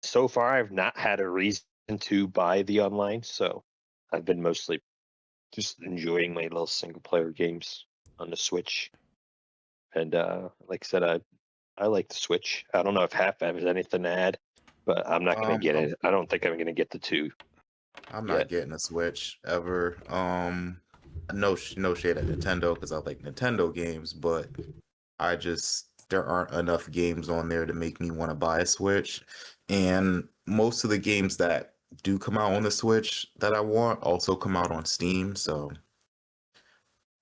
Speaker 1: so far I've not had a reason to buy the online, so I've been mostly just enjoying my little single player games on the Switch. And like I said, I like the Switch. I don't know if Half has anything to add, but I'm not gonna get it. I don't think I'm gonna get the 2
Speaker 3: I'm not
Speaker 1: yet.
Speaker 3: getting a Switch ever. No shade at Nintendo because I like Nintendo games, but I just there aren't enough games on there to make me want to buy a Switch. And most of the games that do come out on the Switch that I want also come out on Steam. So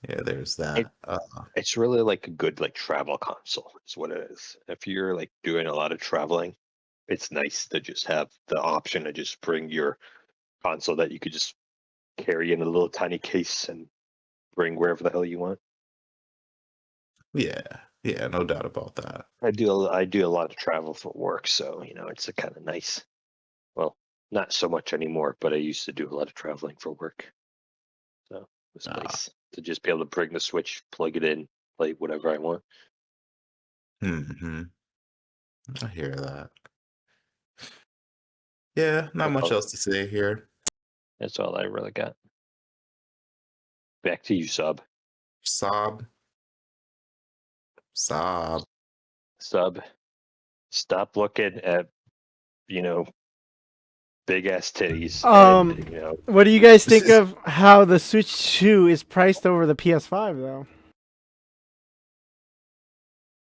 Speaker 3: yeah, there's
Speaker 1: It
Speaker 3: that.
Speaker 1: it's really like a good like travel console is what it is. If you're like doing a lot of traveling, it's nice to just have the option to just bring your console that you could just carry in a little tiny case and bring wherever the hell you want.
Speaker 3: Yeah, no doubt about that.
Speaker 1: I do a lot of travel for work, so it's a kind of nice. Well, not so much anymore, but I used to do a lot of traveling for work, so it's
Speaker 3: Ah,
Speaker 1: nice to just be able to bring the Switch, plug it in, play whatever I want.
Speaker 3: hmm I hear that. Yeah, not
Speaker 1: That's
Speaker 3: much
Speaker 1: all,
Speaker 3: else to say here.
Speaker 1: that's all I really got. Back to you, Sub.
Speaker 3: Sob, sob.
Speaker 1: Sub, stop looking at you know big ass titties and
Speaker 2: What do you guys think of how the Switch 2 is priced over the PS5 though?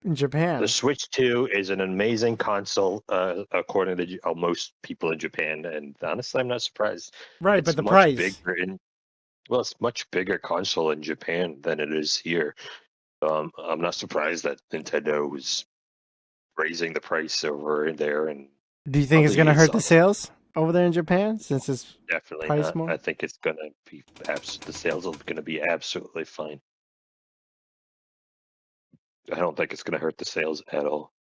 Speaker 2: In
Speaker 1: the
Speaker 2: Japan.
Speaker 1: Switch 2 is an amazing console, according to most people in Japan, and honestly, I'm not surprised.
Speaker 2: Right, but
Speaker 1: It's
Speaker 2: the
Speaker 1: much
Speaker 2: price.
Speaker 1: bigger it's much bigger console in Japan than it is here. I'm not surprised that Nintendo is raising the price over there and
Speaker 2: Do you think it's
Speaker 1: probably
Speaker 2: gonna
Speaker 1: is
Speaker 2: hurt the sales over there in Japan since it's
Speaker 1: definitely
Speaker 2: priced
Speaker 1: not.
Speaker 2: more?
Speaker 1: I think it's gonna be the sales are gonna be absolutely fine. I don't think it's gonna hurt the sales at all.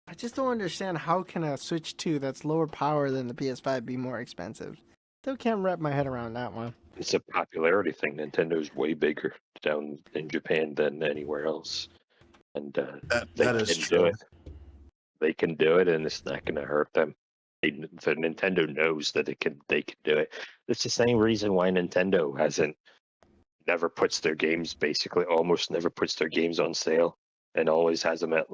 Speaker 2: I just don't understand how can a Switch 2 that's lower power than the PS5 be more expensive. Still can't wrap my head around that one.
Speaker 1: It's a popularity thing. Nintendo's way bigger down in Japan than anywhere else, and they
Speaker 3: That is
Speaker 1: can do
Speaker 3: true.
Speaker 1: it. They can do it, and it's not going to hurt them. The Nintendo knows that they can do it. It's the same reason why Nintendo hasn't never puts their games basically almost never puts their games on sale and always has them at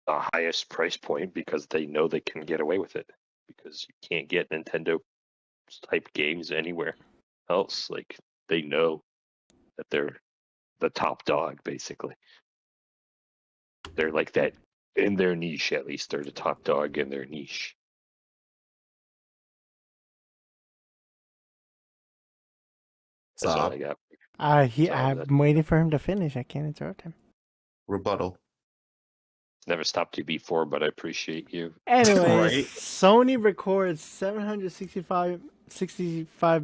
Speaker 1: the highest price point because they know they can get away with it because you can't get Nintendo type games anywhere else. Like they know that they're the top dog basically. They're like that in their niche at least. They're the top dog in their niche. That's all I
Speaker 3: Sob,
Speaker 1: got. So
Speaker 2: I'm waiting for him to finish. I can't interrupt him.
Speaker 3: rebuttal.
Speaker 1: never stopped you before, but I appreciate you.
Speaker 2: Anyways,
Speaker 3: Right?
Speaker 2: Sony records 65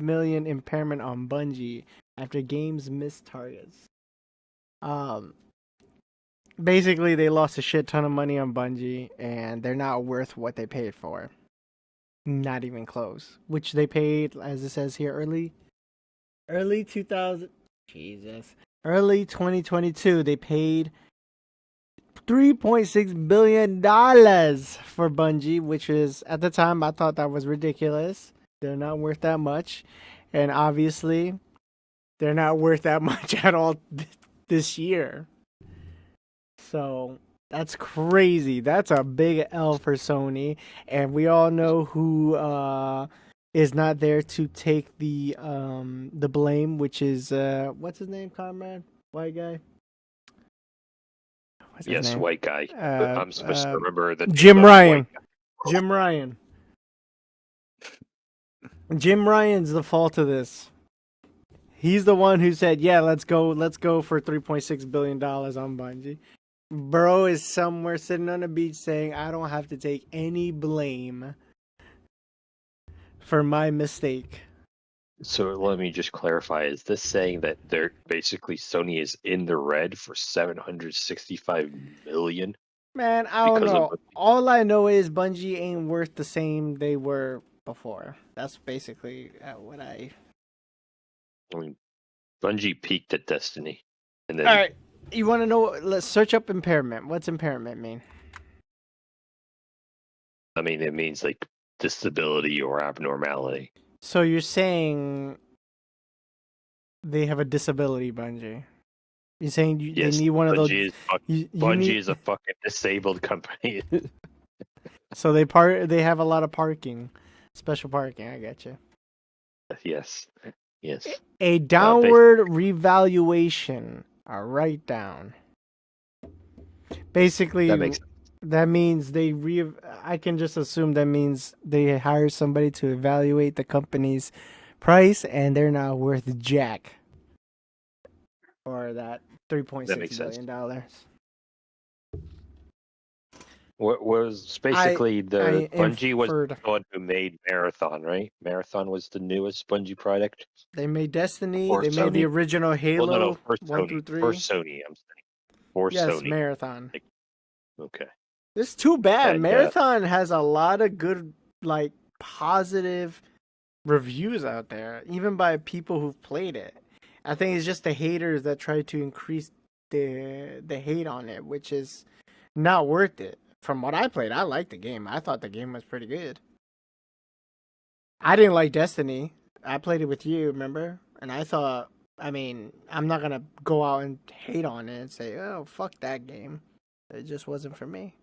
Speaker 2: million impairment on Bungie after games missed targets. Um, basically, they lost a shit ton of money on Bungie, and they're not worth what they paid for. Not even close. Which they paid, as it says here, early 2000. Jesus, early 2022. They paid $3.6 billion for Bungie, which is, at the time, I thought that was ridiculous. They're not worth that much. And obviously, they're not worth that much at all this year. So, that's crazy. That's a big L for Sony. And we all know who is not there to take the blame, which is, what's his name, comrade? White guy? What's his
Speaker 1: Yes,
Speaker 2: name?
Speaker 1: white guy. I'm supposed to remember the name
Speaker 2: Jim
Speaker 1: of
Speaker 2: Ryan.
Speaker 1: white guy.
Speaker 2: Jim Ryan. Jim Ryan's the fault of this. He's the one who said, "Yeah, let's go for $3.6 billion on Bungie." Bro is somewhere sitting on a beach saying, "I don't have to take any blame for my mistake."
Speaker 1: So let me just clarify: is this saying that they're basically Sony is in the red for 765 million
Speaker 2: Man, I don't
Speaker 1: because of?
Speaker 2: know. All I know is Bungie ain't worth the same they were before. That's basically what I.
Speaker 1: I mean, Bungie peaked at Destiny, and
Speaker 2: All
Speaker 1: then
Speaker 2: right, you want to know? Let's search up impairment. What's impairment mean?
Speaker 1: I mean it means like disability or abnormality.
Speaker 2: So you're saying they have a disability, Bungie? You're saying they
Speaker 1: Yes,
Speaker 2: need one of those? You
Speaker 1: Bungie
Speaker 2: need.
Speaker 1: is a fucking disabled company.
Speaker 2: So they have a lot of parking, special parking. I get you.
Speaker 1: Yes.
Speaker 2: A downward revaluation. A write down. Basically,
Speaker 1: That makes sense.
Speaker 2: that means I can just assume that means they hire somebody to evaluate the company's price, and they're now worth jack, or that $3.6 billion dollars.
Speaker 1: What was basically Bungie was
Speaker 2: inferred.
Speaker 1: the one who made Marathon, right? Marathon was the newest Bungie product.
Speaker 2: They made Destiny.
Speaker 1: Or
Speaker 2: They made the
Speaker 1: Sony.
Speaker 2: original
Speaker 1: Well,
Speaker 2: Halo
Speaker 1: no, first
Speaker 2: 1
Speaker 1: Sony.
Speaker 2: through 3.
Speaker 1: First Sony, I'm saying. For
Speaker 2: Yes,
Speaker 1: Sony.
Speaker 2: Marathon.
Speaker 1: Okay.
Speaker 2: It's too bad.
Speaker 1: And,
Speaker 2: Marathon has a lot of good, like, positive reviews out there, even by people who've played it. I think it's just the haters that try to increase the hate on it, which is not worth it. From what I played, I liked the game. I thought the game was pretty good. I didn't like Destiny. I played it with you, remember? And I thought, I mean, I'm not gonna go out and hate on it and say, oh, fuck that game. It just wasn't for me.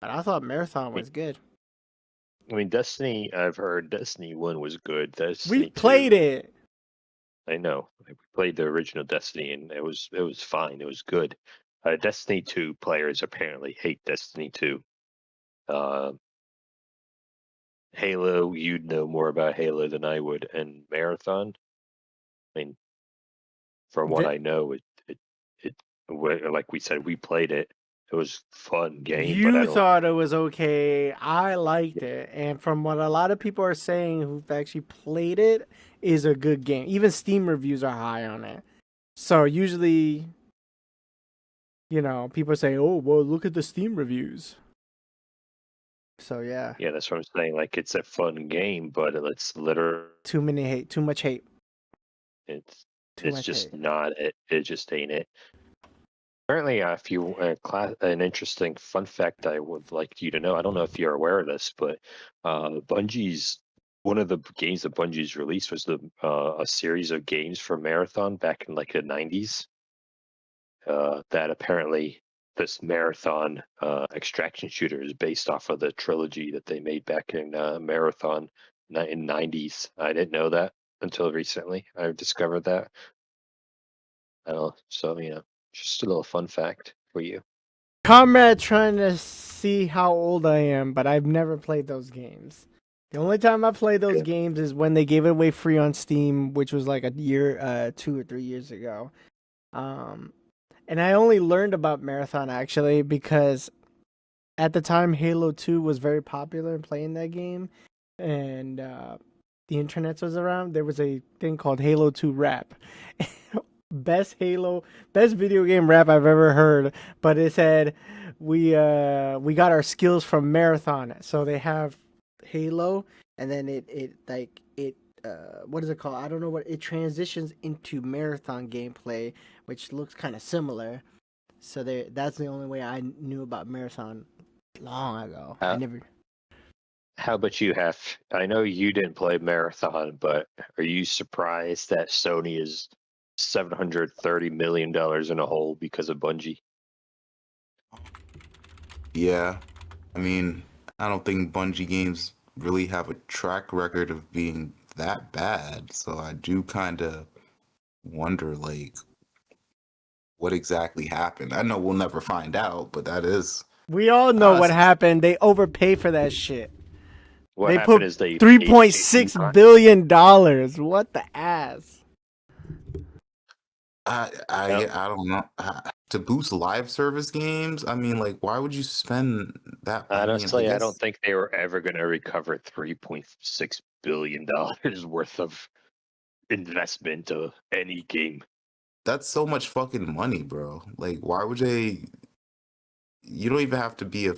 Speaker 2: But I thought Marathon was good.
Speaker 1: I mean, Destiny, I've heard Destiny 1 was good. Destiny
Speaker 2: We played
Speaker 1: 2,
Speaker 2: it.
Speaker 1: I know. We played the original Destiny, and it was fine. It was good. Destiny 2 players apparently hate Destiny 2. Halo, you'd know more about Halo than I would. And Marathon, I mean, from what I know, like we said, we played it. It was a fun game, but I
Speaker 2: You
Speaker 1: don't.
Speaker 2: thought it was okay. I liked it. And from what a lot of people are saying who've actually played it, is a good game. Even Steam reviews are high on it. So usually, people say, oh, well, look at the Steam reviews. So yeah.
Speaker 1: Yeah, that's what I'm saying. Like, it's a fun game, but it's literally
Speaker 2: Too much hate.
Speaker 1: It's
Speaker 2: Too much
Speaker 1: just
Speaker 2: hate.
Speaker 1: not it. It just ain't it. Apparently, if you an interesting fun fact I would like you to know. I don't know if you're aware of this, but Bungie's one of the games that Bungie's released was a series of games for Marathon back in like the 90s. That apparently this Marathon extraction shooter is based off of the trilogy that they made back in Marathon in 90s. I didn't know that until recently. I discovered that. I don't know. So, just a little fun fact for you.
Speaker 2: Comrade trying to see how old I am, but I've never played those games. The only time I played those games is when they gave it away free on Steam, which was like a year, 2 or 3 years ago. And I only learned about Marathon actually because at the time Halo 2 was very popular in playing that game, and the internet was around. There was a thing called Halo 2 Rap. Best video game rap I've ever heard. But it said we got our skills from Marathon. So they have Halo, and then it what is it called? I don't know what it transitions into Marathon gameplay, which looks kind of similar. So that's the only way I knew about Marathon long ago. I never.
Speaker 1: How about you, Hef? I know you didn't play Marathon, but are you surprised that Sony is $730 million in a hole because of Bungie?
Speaker 3: Yeah. I mean, I don't think Bungie games really have a track record of being that bad. So I do kind of wonder, like, what exactly happened. I know we'll never find out, but that is.
Speaker 2: We all know what happened. They overpay for that shit.
Speaker 1: What happened is they
Speaker 2: $3.6 billion. What the ass?
Speaker 3: I don't know. To boost live service games, I mean, like, why would you spend that?
Speaker 1: Honestly,
Speaker 3: I
Speaker 1: I don't think they were ever going to recover $3.6 billion worth of investment of any game.
Speaker 3: That's so much fucking money, bro. Like, why would they? You don't even have to be a.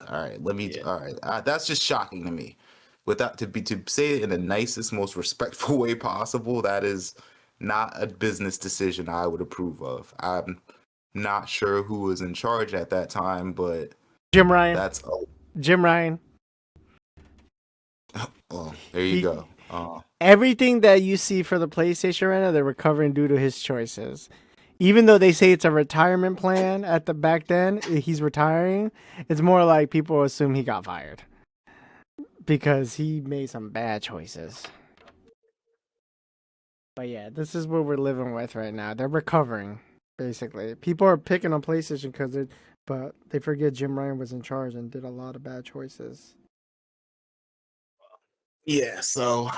Speaker 3: All right, all right, that's just shocking to me. Without to say it in the nicest, most respectful way possible, that is not a business decision I would approve of. I'm not sure who was in charge at that time, but
Speaker 2: Jim Ryan.
Speaker 3: That's
Speaker 2: Jim Ryan.
Speaker 3: Well, there you
Speaker 2: He
Speaker 3: go.
Speaker 2: Everything that you see for the PlayStation right now, they're recovering due to his choices. Even though they say it's a retirement plan at the back then, he's retiring. It's more like people assume he got fired because he made some bad choices. But yeah, this is what we're living with right now. They're recovering, basically. People are picking on PlayStation but they forget Jim Ryan was in charge and did a lot of bad choices.
Speaker 3: Yeah. So,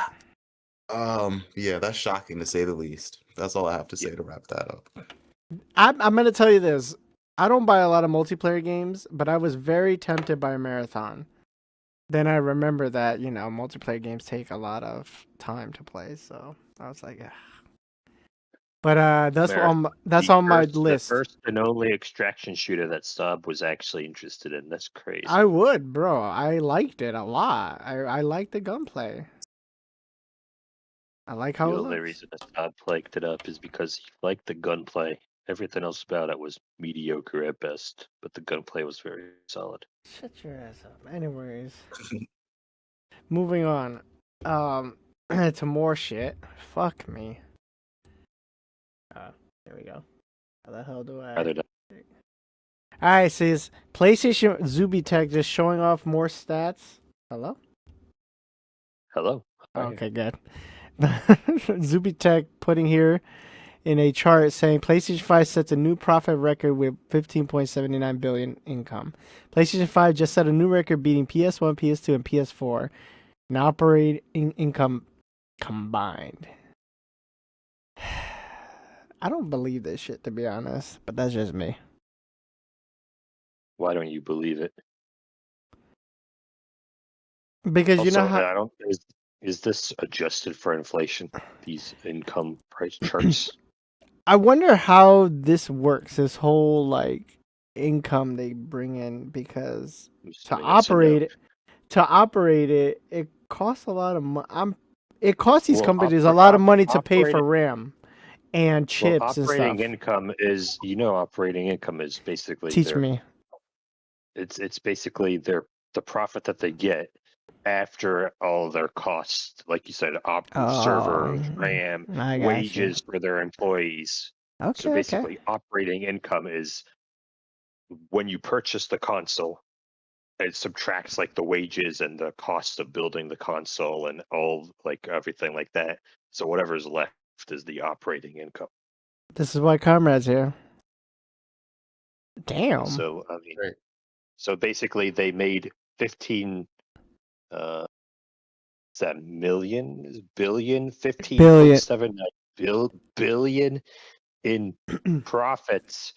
Speaker 3: yeah, that's shocking to say the least. That's all I have to say to wrap that up.
Speaker 2: I'm gonna tell you this. I don't buy a lot of multiplayer games, but I was very tempted by a Marathon. Then I remember that multiplayer games take a lot of time to play, so I was like, yeah. But that's on my
Speaker 1: The
Speaker 2: list.
Speaker 1: first and only extraction shooter that Saab was actually interested in. That's crazy.
Speaker 2: I would, bro. I liked it a lot. I liked the gunplay. I like how
Speaker 1: The
Speaker 2: it
Speaker 1: only
Speaker 2: looks.
Speaker 1: reason that Saab liked it up is because he liked the gunplay. Everything else about it was mediocre at best, but the gunplay was very solid.
Speaker 2: Shut your ass up. Anyways, moving on. To more shit. Fuck me. There we go. How the hell do I?
Speaker 1: Rather than
Speaker 2: Alright, says PlayStation Zubitech just showing off more stats. Hello?
Speaker 1: hello.
Speaker 2: Okay, good. Zubitech putting here in a chart saying PlayStation 5 sets a new profit record with 15.79 billion income. PlayStation 5 just set a new record beating PS1, PS2, and PS4 in operating income combined. I don't believe this shit, to be honest, but that's just me.
Speaker 1: Why don't you believe it?
Speaker 2: Because you know
Speaker 1: Also,
Speaker 2: how
Speaker 1: I don't. Is this adjusted for inflation? These income price charts.
Speaker 2: I wonder how this works, this whole like income they bring in, because
Speaker 1: I'm
Speaker 2: to
Speaker 1: assuming yes and no.
Speaker 2: operate it, it costs a lot of money. It costs these
Speaker 1: Well,
Speaker 2: companies a lot of money to pay for
Speaker 1: operating.
Speaker 2: RAM and
Speaker 1: Well,
Speaker 2: chips and
Speaker 1: operating
Speaker 2: stuff.
Speaker 1: income is operating income is basically
Speaker 2: Teach me.
Speaker 1: it's basically the profit that they get after all their costs, like you said, servers, RAM,
Speaker 2: I got you.
Speaker 1: wages for their employees. So
Speaker 2: Okay, okay.
Speaker 1: basically, operating income is when you purchase the console, it subtracts like the wages and the cost of building the console and all like everything like that. So whatever's left is the operating income.
Speaker 2: This is why Comrade's here.
Speaker 1: And
Speaker 2: Damn.
Speaker 1: so I mean,
Speaker 3: Right.
Speaker 1: so basically they made 15 uh is that billion,
Speaker 2: Billion.
Speaker 1: 15.79 billion in profits,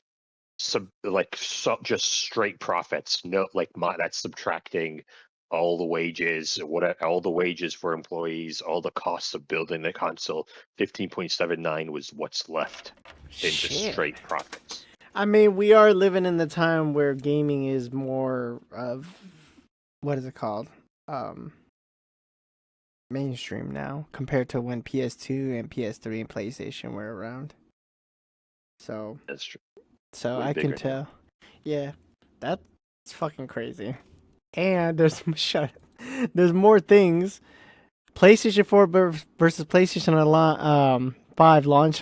Speaker 1: just straight profits, no, like that's subtracting all the wages, all the wages for employees, all the costs of building the console. 15.79 was what's left in just
Speaker 2: Shit.
Speaker 1: straight profits.
Speaker 2: I mean, we are living in the time where gaming is more of what is it called? Mainstream now compared to when PS2 and PS3 and PlayStation were around. So
Speaker 1: That's true.
Speaker 2: So
Speaker 1: Way
Speaker 2: I can
Speaker 1: bigger now.
Speaker 2: tell. Yeah, that's fucking crazy. And there's there's more things. PlayStation 4 versus PlayStation 5 launch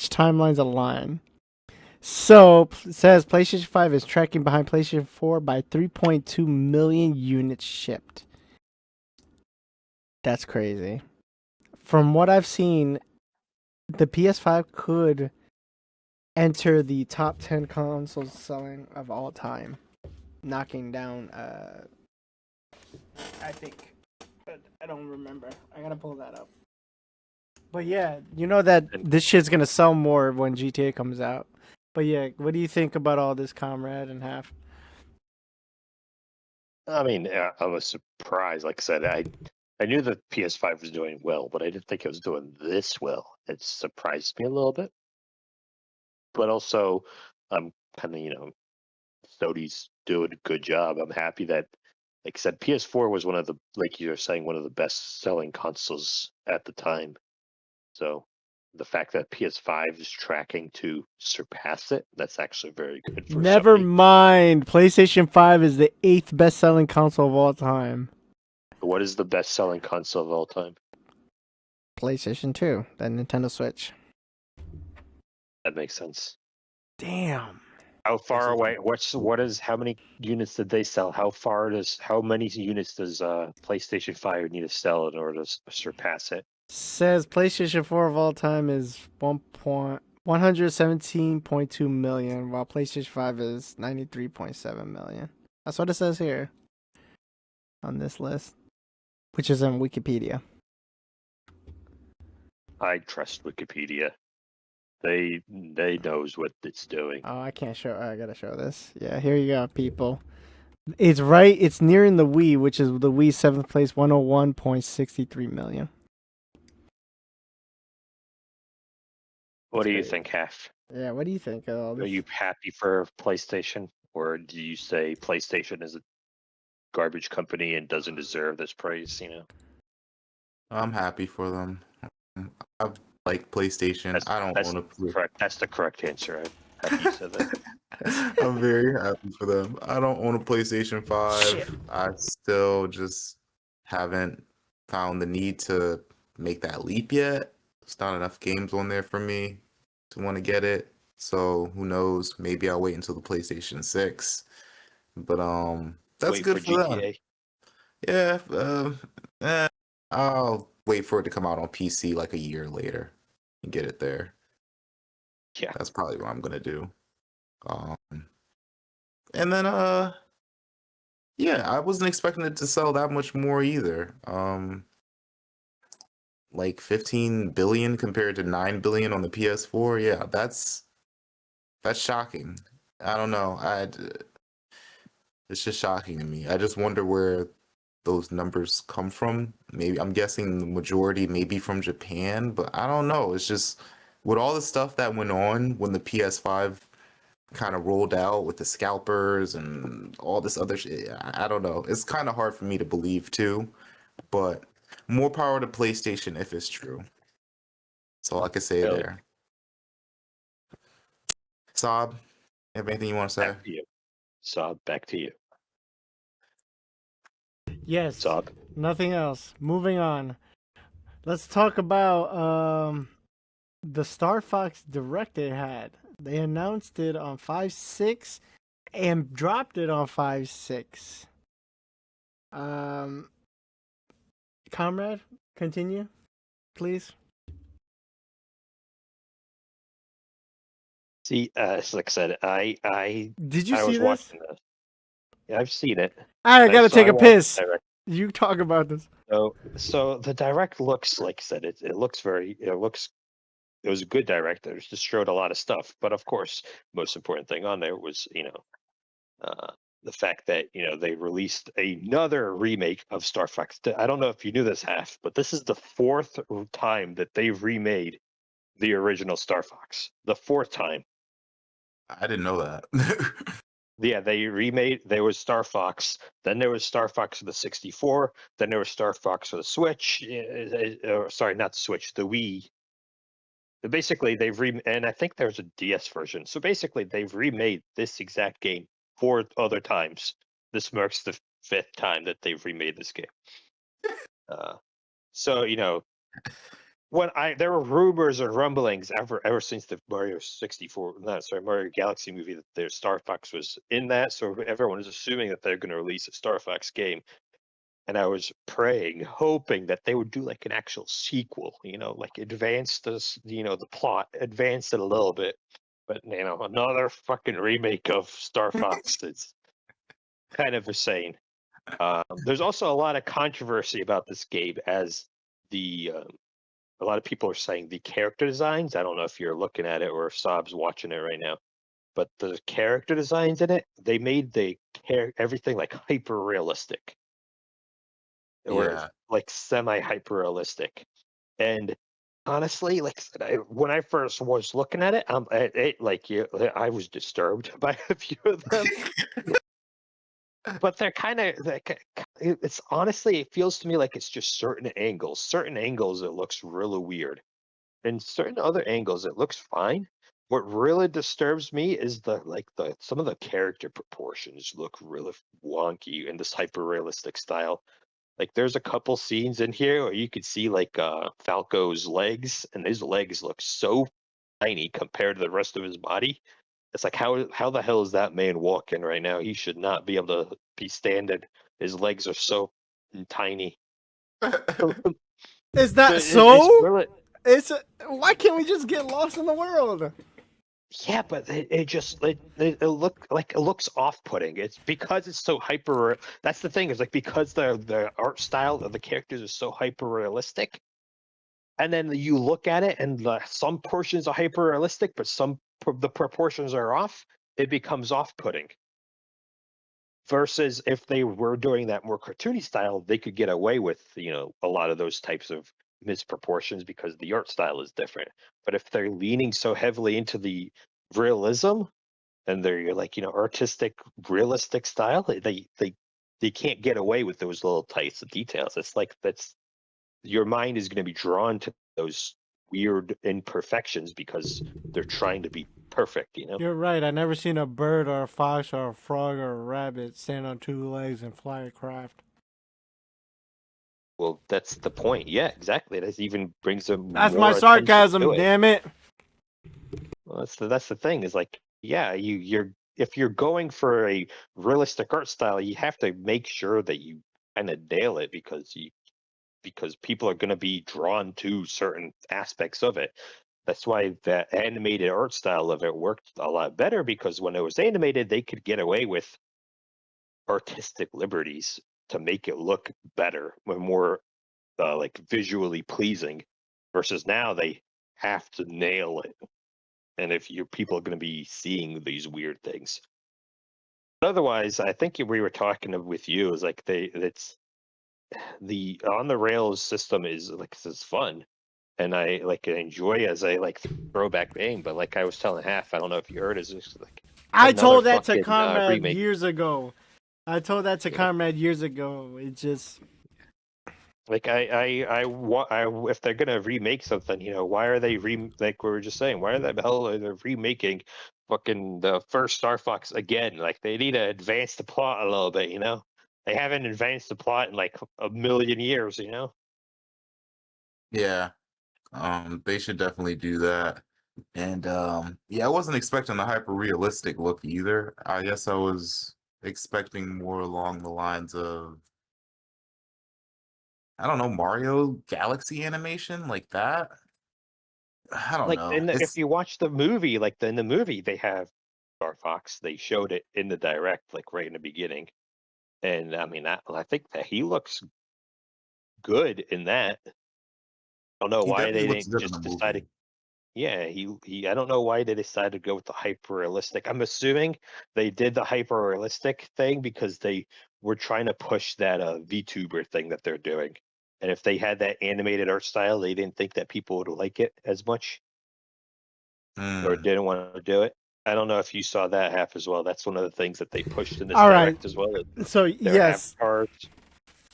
Speaker 2: timelines align. So it says PlayStation 5 is tracking behind PlayStation 4 by 3.2 million units shipped. That's crazy. From what I've seen, the PS5 could enter the top 10 consoles selling of all time, knocking down I think, but I don't remember. I gotta pull that up. But yeah, you know that this shit's gonna sell more when GTA comes out. But yeah, what do you think about all this, Comrade and Half?
Speaker 1: I mean, I was surprised. Like I said, I knew the PS5 was doing well, but I didn't think it was doing this well. It surprised me a little bit. But also, I'm kind of, Sony's doing a good job. I'm happy that, like I said, PS4 was one of the, like you were saying, one of the best selling consoles at the time. So the fact that PS5 is tracking to surpass it, that's actually very good for
Speaker 2: Never
Speaker 1: Sony.
Speaker 2: mind. PlayStation 5 is the 8th best selling console of all time.
Speaker 1: What is the best-selling console of all time?
Speaker 2: PlayStation 2, then Nintendo Switch.
Speaker 1: That makes sense.
Speaker 2: Damn.
Speaker 1: How far away?
Speaker 3: PlayStation.
Speaker 1: How many units did they sell? How many units does PlayStation 5 need to sell in order to surpass it?
Speaker 2: Says PlayStation 4 of all time is 117.2 million, while PlayStation 5 is 93.7 million. That's what it says here on this list, which is on Wikipedia.
Speaker 1: I trust Wikipedia. They knows what it's doing.
Speaker 2: Oh, I can't show. I gotta show this. Yeah, here you go, people. It's right. It's nearing the Wii, which is the Wii 7th place, 101.63 million.
Speaker 1: What do you
Speaker 2: crazy.
Speaker 1: think, Half?
Speaker 2: Yeah, what do you think of all this?
Speaker 1: Are you happy for PlayStation, or do you say PlayStation is a garbage company and doesn't deserve this praise?
Speaker 3: I'm happy for them. I like PlayStation. I don't
Speaker 1: That's
Speaker 3: own a.
Speaker 1: correct. That's the correct answer. I'm happy you said that.
Speaker 3: I'm very happy for them. I don't own a PlayStation 5.
Speaker 2: Shit.
Speaker 3: I still just haven't found the need to make that leap yet. There's not enough games on there for me to want to get it. So who knows? Maybe I'll wait until the PlayStation 6. But that's
Speaker 1: Wait
Speaker 3: good
Speaker 1: for
Speaker 3: for them.
Speaker 1: GTA.
Speaker 3: Yeah, I'll wait for it to come out on PC like a year later and get it there.
Speaker 1: Yeah.
Speaker 3: That's probably what I'm gonna do. Um, and then yeah, I wasn't expecting it to sell that much more either. Like 15 billion compared to 9 billion on the PS4. Yeah, that's shocking. I don't know. It's just shocking to me. I just wonder where those numbers come from. Maybe I'm guessing the majority maybe from Japan, but I don't know. It's just with all the stuff that went on when the PS5 kind of rolled out with the scalpers and all this other shit. I don't know. It's kind of hard for me to believe too, but more power to PlayStation if it's true. That's all I can say
Speaker 1: Really.
Speaker 3: there. Saab, have anything you want to say?
Speaker 1: Back to you. Saab, back to you.
Speaker 2: Yes.
Speaker 1: Saab.
Speaker 2: Nothing else. Moving on. Let's talk about the Star Fox Direct they had. They announced it on 5/6 and dropped it on 5/6. Comrade, continue, please.
Speaker 1: See, like I said, I
Speaker 2: Did you
Speaker 1: I
Speaker 2: see
Speaker 1: was
Speaker 2: this?
Speaker 1: watching this. Yeah, I've seen it.
Speaker 2: I gotta take a
Speaker 1: watched the
Speaker 2: piss.
Speaker 1: direct.
Speaker 2: You talk about this.
Speaker 1: So the direct looks, like I said, it looks it was a good direct. It just showed a lot of stuff, but of course, most important thing on there was the fact that they released another remake of Star Fox. I don't know if you knew this, Half, but this is the fourth time that they've remade the original Star Fox. The fourth time.
Speaker 3: I didn't know that.
Speaker 1: Yeah, they remade. There was Star Fox. Then there was Star Fox for the 64. Then there was Star Fox for the Switch. Sorry, not the Switch. The Wii. Basically, and I think there's a DS version. So basically, they've remade this exact game 4 other times. This marks the 5th time that they've remade this game. So when there were rumors and rumblings ever since the Mario Galaxy movie that their Star Fox was in that, so everyone is assuming that they're going to release a Star Fox game, and I was praying, hoping that they would do like an actual sequel, like advance the plot, advance it a little bit, but another fucking remake of Star Fox. It's kind of insane. There's also a lot of controversy about this game, as a lot of people are saying the character designs. I don't know if you're looking at it or if Saab's watching it right now, but the character designs in it, they made everything like hyper realistic, or
Speaker 3: Yeah.
Speaker 1: like semi hyper realistic. And honestly, like when I first was looking at it, I was disturbed by a few of them. But they're kind of like, it's honestly, it feels to me like it's just certain angles. Certain angles, it looks really weird. In certain other angles, it looks fine. What really disturbs me is some of the character proportions look really wonky in this hyper realistic style. Like there's a couple scenes in here where you could see like Falco's legs, and his legs look so tiny compared to the rest of his body. It's like how the hell is that man walking right now? He should not be able to be standing. His legs are so tiny.
Speaker 2: Is that
Speaker 1: It's
Speaker 2: so?
Speaker 1: really
Speaker 2: Why can't we just get lost in the world?
Speaker 1: yeah, but it looks off-putting. It's because it's so hyper. That's the thing is like because the art style of the characters is so hyper realistic, and then you look at it and some portions are hyper realistic, but the proportions are off. It becomes off-putting. Versus if they were doing that more cartoony style, they could get away with a lot of those types of misproportions because the art style is different. But if they're leaning so heavily into the realism and they're like artistic, realistic style, they can't get away with those little types of details. It's like that's your mind is going to be drawn to those weird imperfections because they're trying to be perfect.
Speaker 2: You're right. I never seen a bird or a fox or a frog or a rabbit stand on two legs and fly a craft.
Speaker 1: Well, that's the point. Yeah, exactly. That even brings a
Speaker 2: That's my
Speaker 1: more attention to
Speaker 2: sarcasm,
Speaker 1: it.
Speaker 2: damn it.
Speaker 1: Well, that's the thing is like, yeah, you're if you're going for a realistic art style, you have to make sure that you kind of nail it because people are going to be drawn to certain aspects of it. That's why the animated art style of it worked a lot better because when it was animated, they could get away with artistic liberties to make it look better, more like visually pleasing. Versus now, they have to nail it, and if your people are going to be seeing these weird things. But otherwise, I think we were talking with you is like it's the on the rails system is like it's fun and I like enjoy as I like throwback game. But like I was telling Half, I don't know if you heard, is just like
Speaker 2: I
Speaker 1: another
Speaker 2: told that to
Speaker 1: fucking
Speaker 2: Comrade
Speaker 1: remake.
Speaker 2: years ago.
Speaker 1: Yeah.
Speaker 2: It just.
Speaker 1: Like if they're gonna remake something, why are they like we were just saying, why are the hell are they remaking fucking the first Star Fox again? Like they need to advance the plot a little bit. They haven't advanced the plot in like a million years.
Speaker 3: Yeah, they should definitely do that. And yeah, I wasn't expecting the hyper realistic look either. I guess I was expecting more along the lines of, I don't know, Mario Galaxy animation like that. I don't
Speaker 1: Like
Speaker 3: know.
Speaker 1: if
Speaker 3: It's
Speaker 1: you watch the movie, like in the movie they have Star Fox. They showed it in the direct, like right in the beginning, and I mean I think that he looks good in that. I don't know
Speaker 3: he
Speaker 1: why
Speaker 3: definitely
Speaker 1: they
Speaker 3: looks
Speaker 1: didn't
Speaker 3: good in the
Speaker 1: just decide to.
Speaker 3: movie.
Speaker 1: Yeah, he. I don't know why they decided to go with the hyper realistic. I'm assuming they did the hyper realistic thing because they were trying to push that VTuber thing that they're doing. And if they had that animated art style, they didn't think that people would like it as much or
Speaker 3: Hmm.
Speaker 1: didn't want to do it. I don't know if you saw that Half as well. That's one of the things that they pushed in this
Speaker 2: All right.
Speaker 1: direct as well.
Speaker 2: So,
Speaker 1: Their
Speaker 2: yes,
Speaker 1: avatars.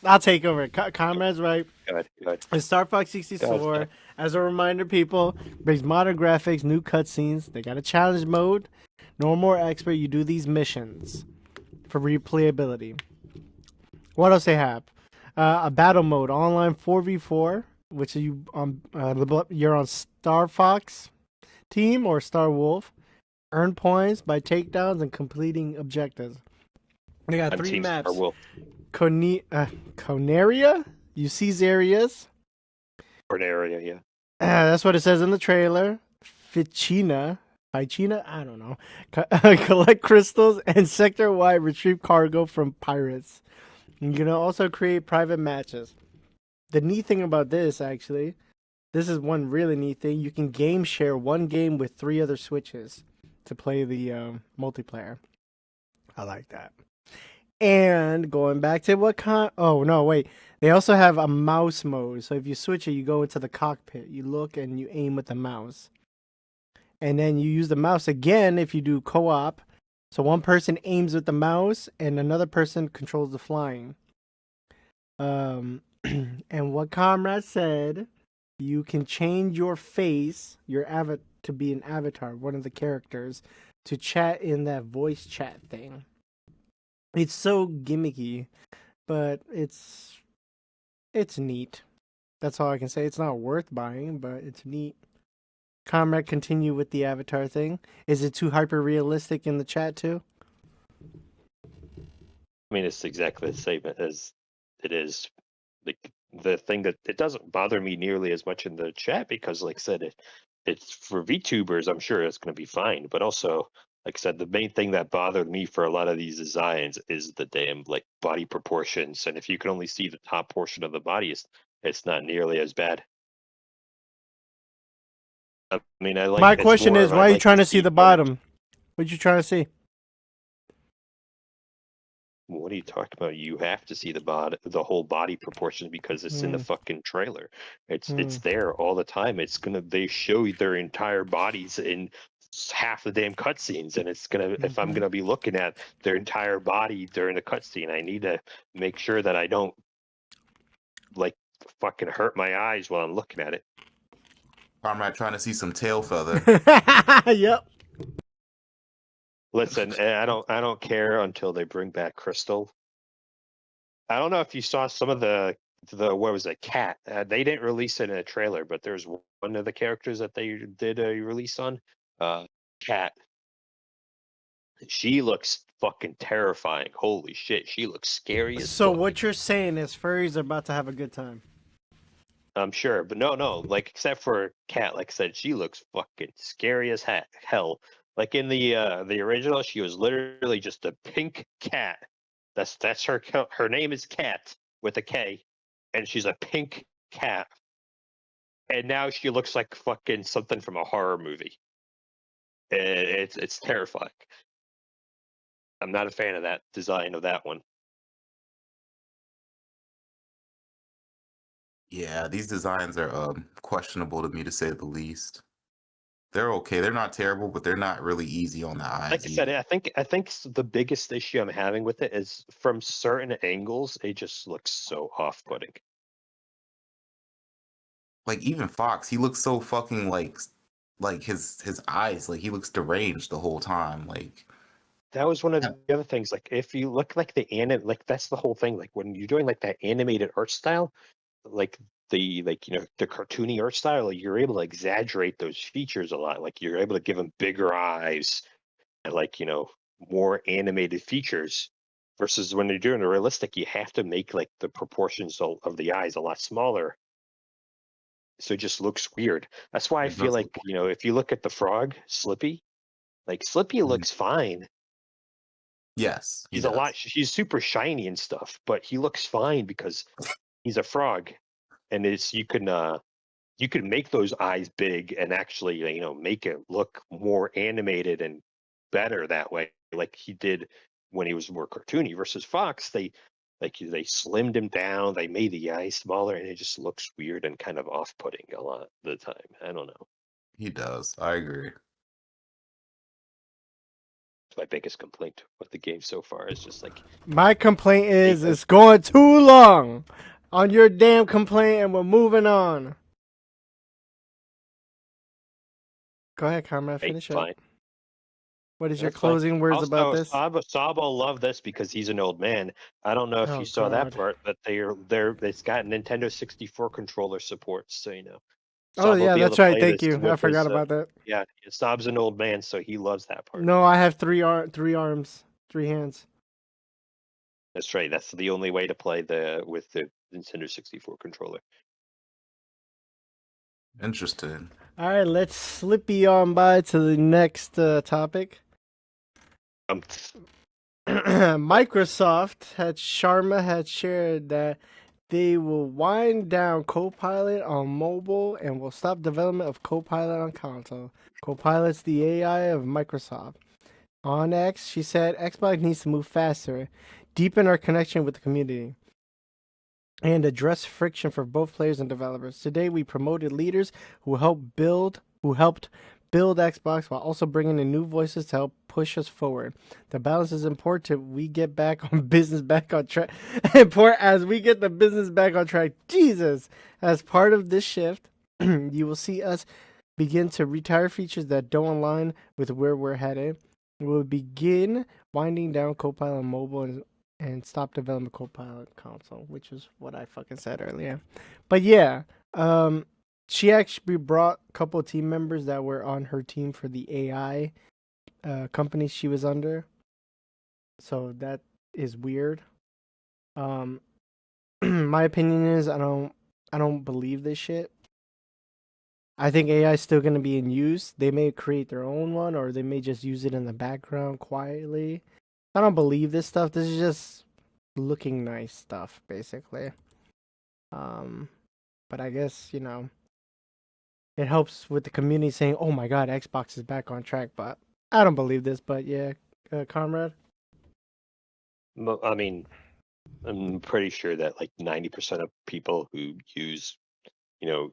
Speaker 2: I'll take over. Comrade's right.
Speaker 1: Good, good.
Speaker 2: It's Star Fox
Speaker 1: God,
Speaker 2: 64. As a reminder, people, brings modern graphics, new cutscenes. They got a challenge mode. Normal or expert, you do these missions for replayability. What else they have? A battle mode, online 4v4, which you're on Star Fox team or Star Wolf. Earn points by takedowns and completing objectives. They got
Speaker 1: on
Speaker 2: three
Speaker 1: Team Star
Speaker 2: maps.
Speaker 1: Wolf.
Speaker 2: Conaria? You seize areas.
Speaker 1: Or an area, yeah.
Speaker 2: That's what it says in the trailer. Ficina. Ficina? I don't know. Collect crystals and sector-wide retrieve cargo from pirates. You can also create private matches. The neat thing about this, actually, this is one really neat thing. You can game share one game with 3 other Switches to play the multiplayer. I like that. And going back to oh no, wait. They also have a mouse mode. So if you switch it, you go into the cockpit. You look and you aim with the mouse. And then you use the mouse again if you do co-op. So one person aims with the mouse and another person controls the flying. And what Comrade said, you can change your face, your avatar, to be an avatar, one of the characters, to chat in that voice chat thing. It's so gimmicky, but it's It's neat. That's all I can say. It's not worth buying, but it's neat. Comrade, continue with the avatar thing. Is it too hyper realistic in the chat too?
Speaker 1: I mean, it's exactly the same as it is. Like the thing that it doesn't bother me nearly as much in the chat because, like I said, it's for VTubers. I'm sure it's going to be fine, but also, like I said, the main thing that bothered me for a lot of these designs is the damn like body proportions. And if you can only see the top portion of the body, it's not nearly as bad. I mean, I like
Speaker 2: My
Speaker 1: it's
Speaker 2: question
Speaker 1: more
Speaker 2: is,
Speaker 1: of
Speaker 2: why
Speaker 1: I
Speaker 2: are you
Speaker 1: like
Speaker 2: trying
Speaker 1: to
Speaker 2: to see
Speaker 1: see
Speaker 2: the
Speaker 1: footage.
Speaker 2: bottom? What you trying to see?
Speaker 1: What are you talking about? You have to see the whole body proportions because it's in the fucking trailer. It's there all the time. They show their entire bodies in half the damn cutscenes, and it's gonna if I'm gonna be looking at their entire body during the cutscene, I need to make sure that I don't like fucking hurt my eyes while I'm looking at it.
Speaker 3: I'm not trying to see some tail feather.
Speaker 2: Yep.
Speaker 1: Listen, I don't care until they bring back Crystal. I don't know if you saw some of the what was it, Cat? They didn't release it in a trailer, but there's one of the characters that they did a release on. Cat. She looks fucking terrifying. Holy shit, she looks scary as
Speaker 2: So
Speaker 1: fuck.
Speaker 2: what you're saying is furries are about to have a good time.
Speaker 1: I'm sure, but no, like except for Cat, like I said, she looks fucking scary as hell. Like in the original, she was literally just a pink cat. That's her name is Cat with a K, and she's a pink cat. And now she looks like fucking something from a horror movie. It's terrifying. I'm not a fan of that design of that one.
Speaker 3: Yeah, these designs are questionable to me, to say the least. They're okay. They're not terrible, but they're not really easy on the
Speaker 1: Like
Speaker 3: eyes
Speaker 1: I said,
Speaker 3: either.
Speaker 1: I think the biggest issue I'm having with it is from certain angles, it just looks so off-putting.
Speaker 3: Like even Fox, he looks so fucking like his eyes, like he looks deranged the whole time. Like
Speaker 1: That was one of
Speaker 3: yeah,
Speaker 1: the other things. Like if you look like like that's the whole thing. Like when you're doing like that animated art style, like the cartoony art style, you're able to exaggerate those features a lot. Like you're able to give them bigger eyes and like more animated features. Versus when you're doing the realistic, you have to make like the proportions of the eyes a lot smaller, so it just looks weird. That's why I
Speaker 3: it
Speaker 1: feel
Speaker 3: does
Speaker 1: like
Speaker 3: look
Speaker 1: if you look at the frog Slippy, like Slippy
Speaker 3: Mhm.
Speaker 1: looks fine.
Speaker 3: Yes, he
Speaker 1: He's a lot.
Speaker 3: does.
Speaker 1: He's super shiny and stuff, but he looks fine because he's a frog, and it's you can make those eyes big and actually make it look more animated and better that way, like he did when he was more cartoony. Versus Fox, they slimmed him down, they made the eyes smaller, and it just looks weird and kind of off-putting a lot of the time. I don't know.
Speaker 3: He does. I agree.
Speaker 1: It's my biggest complaint with the game so far is just like
Speaker 2: My complaint is
Speaker 1: because
Speaker 2: it's going too long on your damn complaint, and we're moving on. Go ahead, Comrade.
Speaker 1: hey,
Speaker 2: Finish up.
Speaker 1: fine.
Speaker 2: What is your
Speaker 1: That's fine.
Speaker 2: closing words about
Speaker 1: Also,
Speaker 2: this?
Speaker 1: Sab will love this because he's an old man. I don't know if you
Speaker 2: Oh
Speaker 1: saw that
Speaker 2: God.
Speaker 1: part, but it's got Nintendo 64 controller support, so
Speaker 2: Oh
Speaker 1: Sab will
Speaker 2: yeah,
Speaker 1: be able
Speaker 2: that's
Speaker 1: to
Speaker 2: right.
Speaker 1: play
Speaker 2: Thank
Speaker 1: this
Speaker 2: you. I
Speaker 1: with
Speaker 2: forgot
Speaker 1: his.
Speaker 2: about that.
Speaker 1: Yeah, Sab's an old man, so he loves that part.
Speaker 2: No, I have three arms, 3 hands.
Speaker 1: That's right. That's the only way to play with the Nintendo 64 controller.
Speaker 3: Interesting.
Speaker 2: All right, let's slippy on by to the next topic.
Speaker 1: Um,
Speaker 2: Sharma had shared that they will wind down Copilot on mobile and will stop development of Copilot on console. Copilot's the AI of Microsoft. On X, she said Xbox needs to move faster, deepen our connection with the community, and address friction for both players and developers. Today, we promoted leaders who helped build Xbox while also bringing in new voices to help push us forward. The balance is important. We get back on business back on track. Important as we get the business back on track. Jesus, as part of this shift, you will see us begin to retire features that don't align with where we're headed. We will begin winding down Copilot on mobile and stop developing Copilot console, which is what I fucking said earlier. But yeah, she actually brought a couple of team members that were on her team for the AI company she was under. So that is weird. Um, my opinion is I don't believe this shit. I think AI is still going to be in use. They may create their own one, or they may just use it in the background quietly. I don't believe this stuff. This is just looking nice stuff, basically. Um, but I guess it helps with the community saying, "Oh my God, Xbox is back on track." But I don't believe this. But yeah, comrade.
Speaker 1: I mean, I'm pretty sure that like 90% of people who use,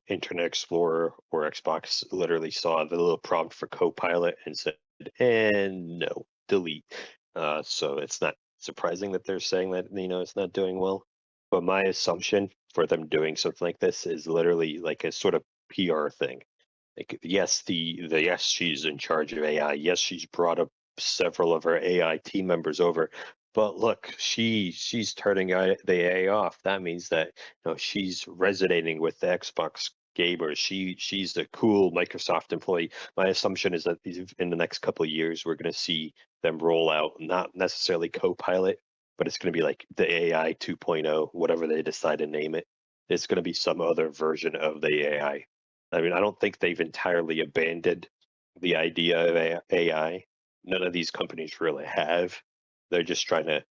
Speaker 1: Internet Explorer or Xbox literally saw the little prompt for Copilot and said, and no, delete. So it's not surprising that they're saying that, it's not doing well. But my assumption for them doing something like this is literally like a sort of PR thing. Like, yes, the yes, she's in charge of AI. Yes, she's brought up several of her AI team members over. But look, she's turning the AI off. That means that she's resonating with the Xbox gamers. She's a cool Microsoft employee. My assumption is that in the next couple of years, we're going to see them roll out not necessarily Copilot, but it's going to be like the AI 2.0, whatever they decide to name it. It's going to be some other version of the AI. I mean, I don't think they've entirely abandoned the idea of AI. None of these companies really have. They're just trying to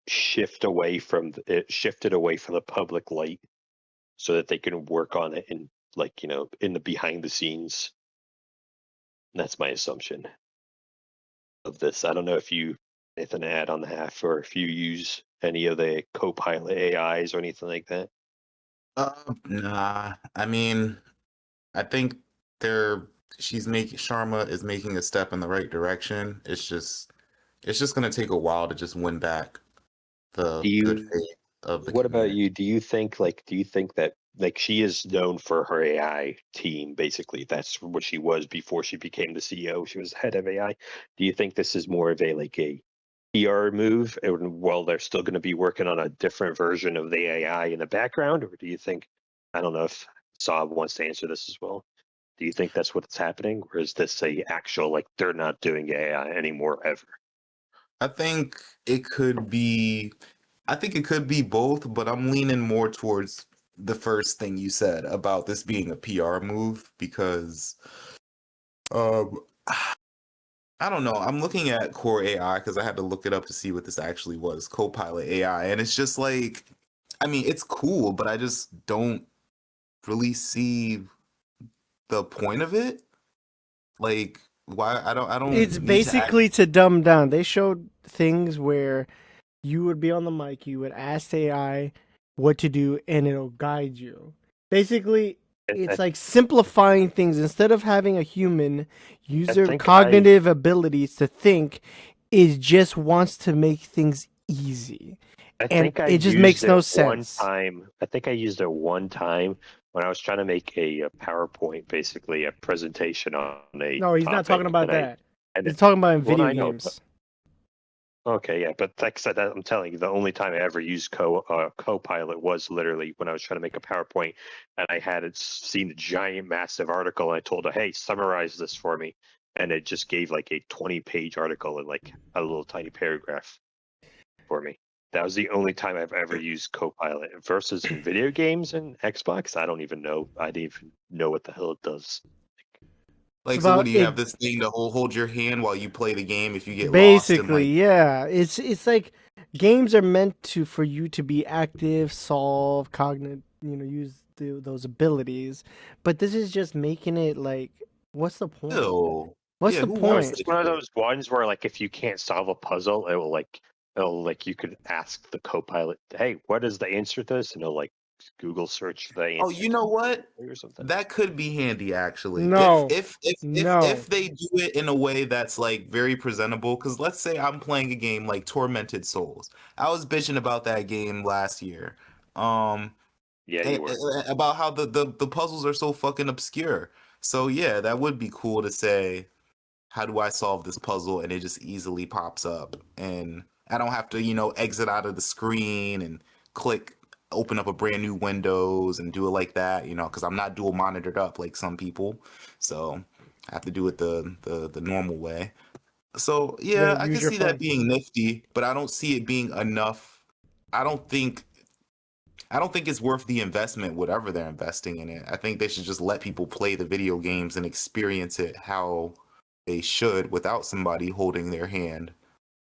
Speaker 1: shift it away from the public light so that they can work on it in in the behind the scenes. That's my assumption of this. I don't know if you anything to add on the half or if you use any of the Copilot AIs or anything like that.
Speaker 3: Nah. I mean, I think they're she's making Sharma is making a step in the right direction. It's just gonna take a while to just win back the
Speaker 1: Do
Speaker 3: good
Speaker 1: you
Speaker 3: faith of the
Speaker 1: What about
Speaker 3: community.
Speaker 1: you? Do you think that she is known for her AI team, basically? That's what she was before she became the CEO. She was head of AI. Do you think this is more of a PR move, and while they're still going to be working on a different version of the AI in the background, or do you think, I don't know if Saab wants to answer this as well. Do you think that's what's happening, or is this a actual like they're not doing AI anymore ever?
Speaker 3: I think it could be I think it could be both, but I'm leaning more towards the first thing you said about this being a PR move because um I don't know. I'm looking at Core AI because I had to look it up to see what this actually was, Copilot AI, and it's just like I mean, it's cool, but I just don't really see the point of it. Like why I
Speaker 2: It's
Speaker 3: don't need to act
Speaker 2: basically to dumb down. They showed things where you would be on the mic, you would ask AI what to do, and it'll guide you. Basically,
Speaker 1: I,
Speaker 2: it's
Speaker 1: I,
Speaker 2: like simplifying things. Instead of having a human use
Speaker 1: I
Speaker 2: their
Speaker 1: think I
Speaker 2: cognitive abilities to think, it just wants to make things easy.
Speaker 1: I
Speaker 2: And
Speaker 1: think I
Speaker 2: it just
Speaker 1: used
Speaker 2: makes
Speaker 1: it
Speaker 2: no
Speaker 1: one
Speaker 2: sense.
Speaker 1: time. I think I used it one time when I was trying to make a PowerPoint, basically a presentation on a
Speaker 2: No, he's not talking
Speaker 1: topic,
Speaker 2: about
Speaker 1: and
Speaker 2: that.
Speaker 1: and
Speaker 2: He's talking about in
Speaker 1: well,
Speaker 2: video
Speaker 1: I know, but
Speaker 2: games.
Speaker 1: okay, yeah, but like I said, I'm telling you, the only time I ever used Copilot was literally when I was trying to make a PowerPoint, and I had seen a giant, massive article, and I told her, "Hey, summarize this for me," and it just gave like a 20-page article in like a little tiny paragraph for me. That was the only time I've ever used Copilot. Versus in video games and Xbox, I don't even know. I didn't even know what the hell it does.
Speaker 2: It's
Speaker 3: like so what
Speaker 2: about
Speaker 3: do you
Speaker 2: it.
Speaker 3: have this thing to hold your hand while you play the game if you get lost and
Speaker 2: Basically,
Speaker 3: like
Speaker 2: yeah. It's like games are meant to for you to be active, solve, cognitive, use those abilities. But this is just making it like, what's the point?
Speaker 3: ew.
Speaker 2: What's
Speaker 3: Yeah,
Speaker 2: the
Speaker 3: who
Speaker 1: No,
Speaker 3: wants
Speaker 1: it's
Speaker 2: point?
Speaker 3: that
Speaker 1: one of
Speaker 3: shit?
Speaker 1: those ones where like if you can't solve a puzzle, it'll you could ask the Copilot, "Hey, what is the answer to this?" And it'll like Google search the
Speaker 3: Oh,
Speaker 1: answer
Speaker 3: you know what?
Speaker 1: or something.
Speaker 3: That could be handy actually. If
Speaker 2: No,
Speaker 3: if if if
Speaker 2: no.
Speaker 3: if they do it in a way that's like very presentable, because let's say I'm playing a game like Tormented Souls. I was bitching about that game last year. Um
Speaker 1: Yeah, you were.
Speaker 3: about how the puzzles are so fucking obscure. So yeah, that would be cool to say, how do I solve this puzzle? And it just easily pops up. And I don't have to, exit out of the screen and open up a brand new Windows and do it like that, because I'm not dual monitored up like some people. So I have to do it the normal way. So
Speaker 2: You gotta
Speaker 3: yeah, I can
Speaker 2: use your
Speaker 3: see that
Speaker 2: phone.
Speaker 3: being nifty, but I don't see it being enough. I don't think I don't think it's worth the investment, whatever they're investing in it. I think they should just let people play the video games and experience it how they should without somebody holding their hand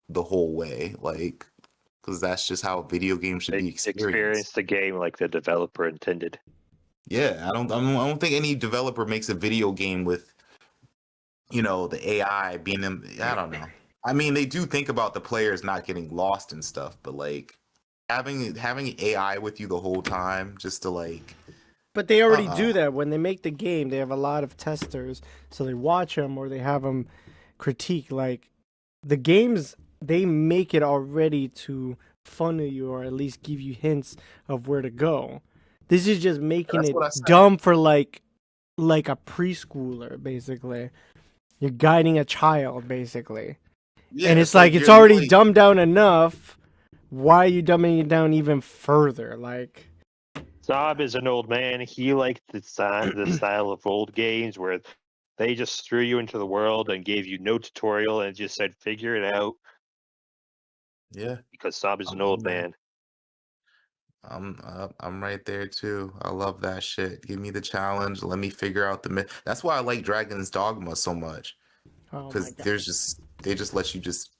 Speaker 3: the whole way. Like, because that's just how video games should be
Speaker 1: Experience
Speaker 3: experienced.
Speaker 1: the game like the developer intended.
Speaker 3: Yeah, I don't think any developer makes a video game with, the AI being them. I don't know. I mean, they do think about the players not getting lost and stuff, but like having AI with you the whole time just to like,
Speaker 2: But they already
Speaker 3: uh-uh.
Speaker 2: do that when they make the game. They have a lot of testers, so they watch them or they have them critique. Like the games, they make it already to funnel you or at least give you hints of where to go. This is just making
Speaker 3: That's
Speaker 2: it
Speaker 3: what I said.
Speaker 2: dumb for like a preschooler, basically. You're guiding a child, basically,
Speaker 3: Yeah,
Speaker 2: and it's
Speaker 3: it's
Speaker 2: like
Speaker 3: like
Speaker 2: it's
Speaker 3: you're
Speaker 2: already
Speaker 3: like,
Speaker 2: dumbed down enough. Why are you dumbing it down even further? Like.
Speaker 1: Saab is an old man. He liked the style of old games where they just threw you into the world and gave you no tutorial and just said figure it out,
Speaker 3: yeah,
Speaker 1: because Saab is an
Speaker 3: I'm
Speaker 1: old
Speaker 3: there.
Speaker 1: man.
Speaker 3: I'm right there too. I love that shit. Give me the challenge. Let me figure out the myth. That's why I like Dragon's Dogma so much
Speaker 2: Oh my
Speaker 3: because
Speaker 2: god.
Speaker 3: they just let you just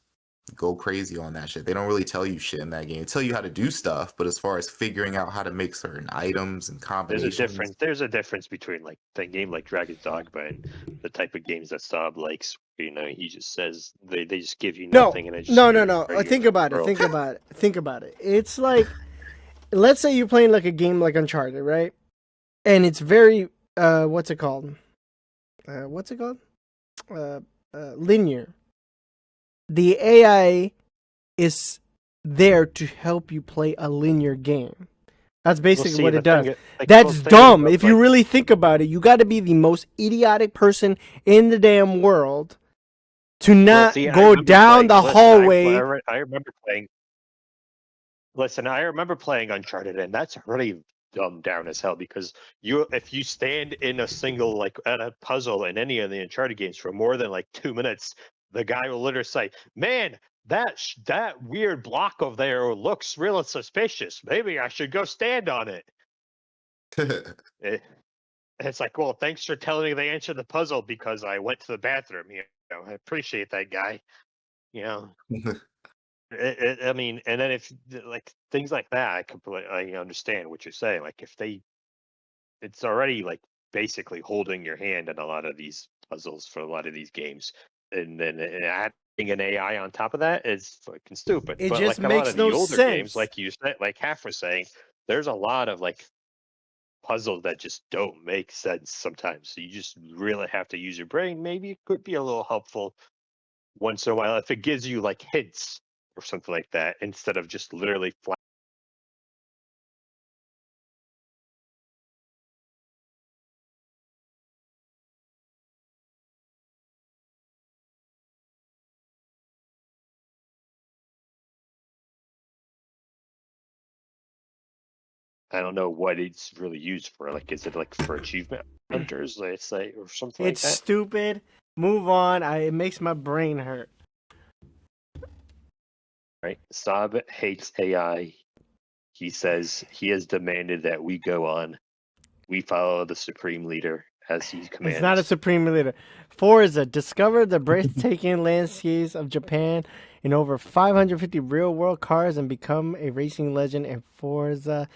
Speaker 3: go crazy on that shit. They don't really tell you shit in that game. They tell you how to do stuff, but as far as figuring out how to make certain items and combinations,
Speaker 1: There's a difference between like the game like Dragon's Dogma and the type of games that Saab likes. He just says they just give you
Speaker 2: No,
Speaker 1: nothing and it just
Speaker 2: no, no,
Speaker 1: throws
Speaker 2: no.
Speaker 1: you
Speaker 2: Think
Speaker 1: into the
Speaker 2: about it.
Speaker 1: world.
Speaker 2: Think about it. Think about it. It's like, let's say you're playing like a game like Uncharted, right? And it's very, what's it called? What's it called? Uh, Linear. The AI is there to help you play a linear game. That's
Speaker 1: We'll
Speaker 2: basically
Speaker 1: see
Speaker 2: what
Speaker 1: the
Speaker 2: it does.
Speaker 1: thing. Like well,
Speaker 2: That's
Speaker 1: the thing is
Speaker 2: dumb.
Speaker 1: about
Speaker 2: If you really think about it, you got to be the most idiotic person in the damn world to
Speaker 1: well,
Speaker 2: not
Speaker 1: see, I
Speaker 2: go
Speaker 1: remember
Speaker 2: down
Speaker 1: playing.
Speaker 2: the
Speaker 1: Listen,
Speaker 2: hallway.
Speaker 1: I remember playing. Listen, I remember playing Uncharted, and that's already dumbed down as hell because if you stand in a single like at a puzzle in any of the Uncharted games for more than like 2 minutes, the guy will literally say, "Man, that weird block over there looks real suspicious. Maybe I should go stand on it." It it's like, well, thanks for telling me the answer to the puzzle because I went to the bathroom. I appreciate that, guy. You know, I mean, and then if like things like that, I understand what you're saying. Like if it's already like basically holding your hand in a lot of these puzzles for a lot of these games, and then adding an AI on top of that is fucking stupid.
Speaker 2: It
Speaker 1: But
Speaker 2: just
Speaker 1: like a lot
Speaker 2: makes
Speaker 1: of the
Speaker 2: no
Speaker 1: older games,
Speaker 2: sense.
Speaker 1: like you said, like Half was saying, there's a lot of like puzzles that just don't make sense sometimes. So you just really have to use your brain. Maybe it could be a little helpful once in a while if it gives you like hints or something like that instead of just literally flat. I don't know what it's really used for. Like, is it like for achievement hunters, let's say, or something like
Speaker 2: It's
Speaker 1: that?
Speaker 2: stupid. Move on. It makes my brain hurt.
Speaker 1: Right? Saab hates AI. He says he has demanded that we go on. We follow the supreme leader as he
Speaker 2: It's not a
Speaker 1: commands.
Speaker 2: supreme leader. Forza discovered the breathtaking landscapes of Japan in over 550 real-world cars and become a racing legend in Forza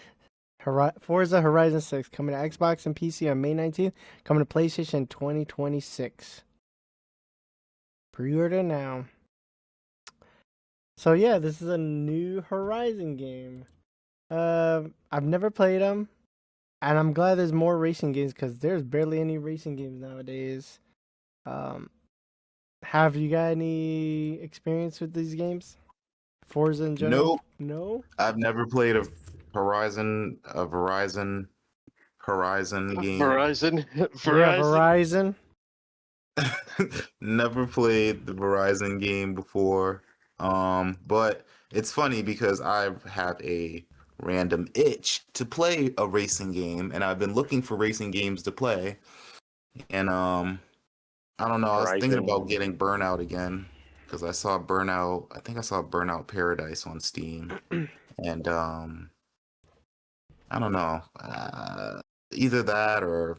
Speaker 2: Horizon 6, coming to Xbox and PC on May 19th, coming to PlayStation in 2026. Pre-order now. So yeah, this is a new Horizon game. I've never played them, and I'm glad there's more racing games because there's barely any racing games nowadays. Um, have you got any experience with these games? Forza in general?
Speaker 3: Nope.
Speaker 2: No.
Speaker 3: I've never played a Horizon game.
Speaker 1: Verizon,
Speaker 2: Yeah,
Speaker 1: Verizon.
Speaker 2: Verizon.
Speaker 3: Never played the Verizon game before. But it's funny because I have a random itch to play a racing game, and I've been looking for racing games to play. And I don't know. I was thinking
Speaker 1: Horizon.
Speaker 3: about getting Burnout again because I saw Burnout. I think I saw Burnout Paradise on Steam, and I don't know. Either that or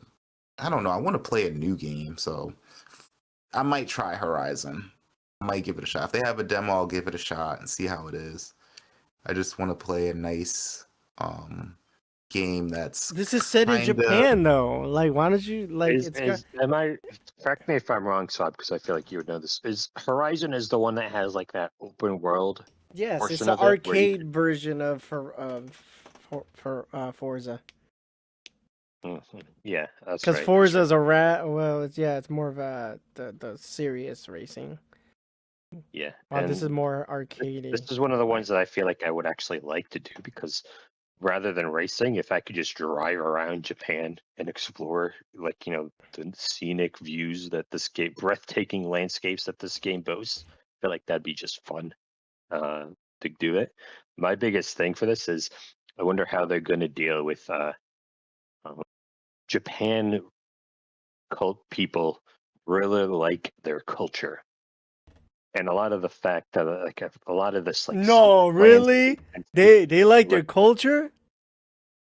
Speaker 3: I don't know. I want to play a new game, so I might try Horizon. I might give it a shot. If they have a demo, I'll give it a shot and see how it is. I just want to play a nice game that's
Speaker 2: This is set in
Speaker 3: kind of.
Speaker 2: Japan, though. Like, why don't you like? It's got
Speaker 1: Am I, correct me if I'm wrong, Sob, because I feel like you would know this. Is Horizon is the one that has like that open world
Speaker 2: yes, it's
Speaker 1: portion
Speaker 2: the
Speaker 1: of it where you
Speaker 2: arcade version of Forza.
Speaker 1: yeah, that's
Speaker 2: Because
Speaker 1: right.
Speaker 2: Forza's a rat. Well, it's more of the serious racing.
Speaker 1: Yeah,
Speaker 2: While this
Speaker 1: and
Speaker 2: is more
Speaker 1: this
Speaker 2: arcadey.
Speaker 1: is one of the ones that I feel like I would actually like to do because rather than racing, if I could just drive around Japan and explore, like, the scenic views that this game, breathtaking landscapes that this game boasts, I feel like that'd be just fun uh, to do it. My biggest thing for this is I wonder how they're going to deal with Japan cult people really like their culture. And a lot of the fact that like a lot of this like
Speaker 2: No, really?
Speaker 1: landscape and
Speaker 2: They like their culture?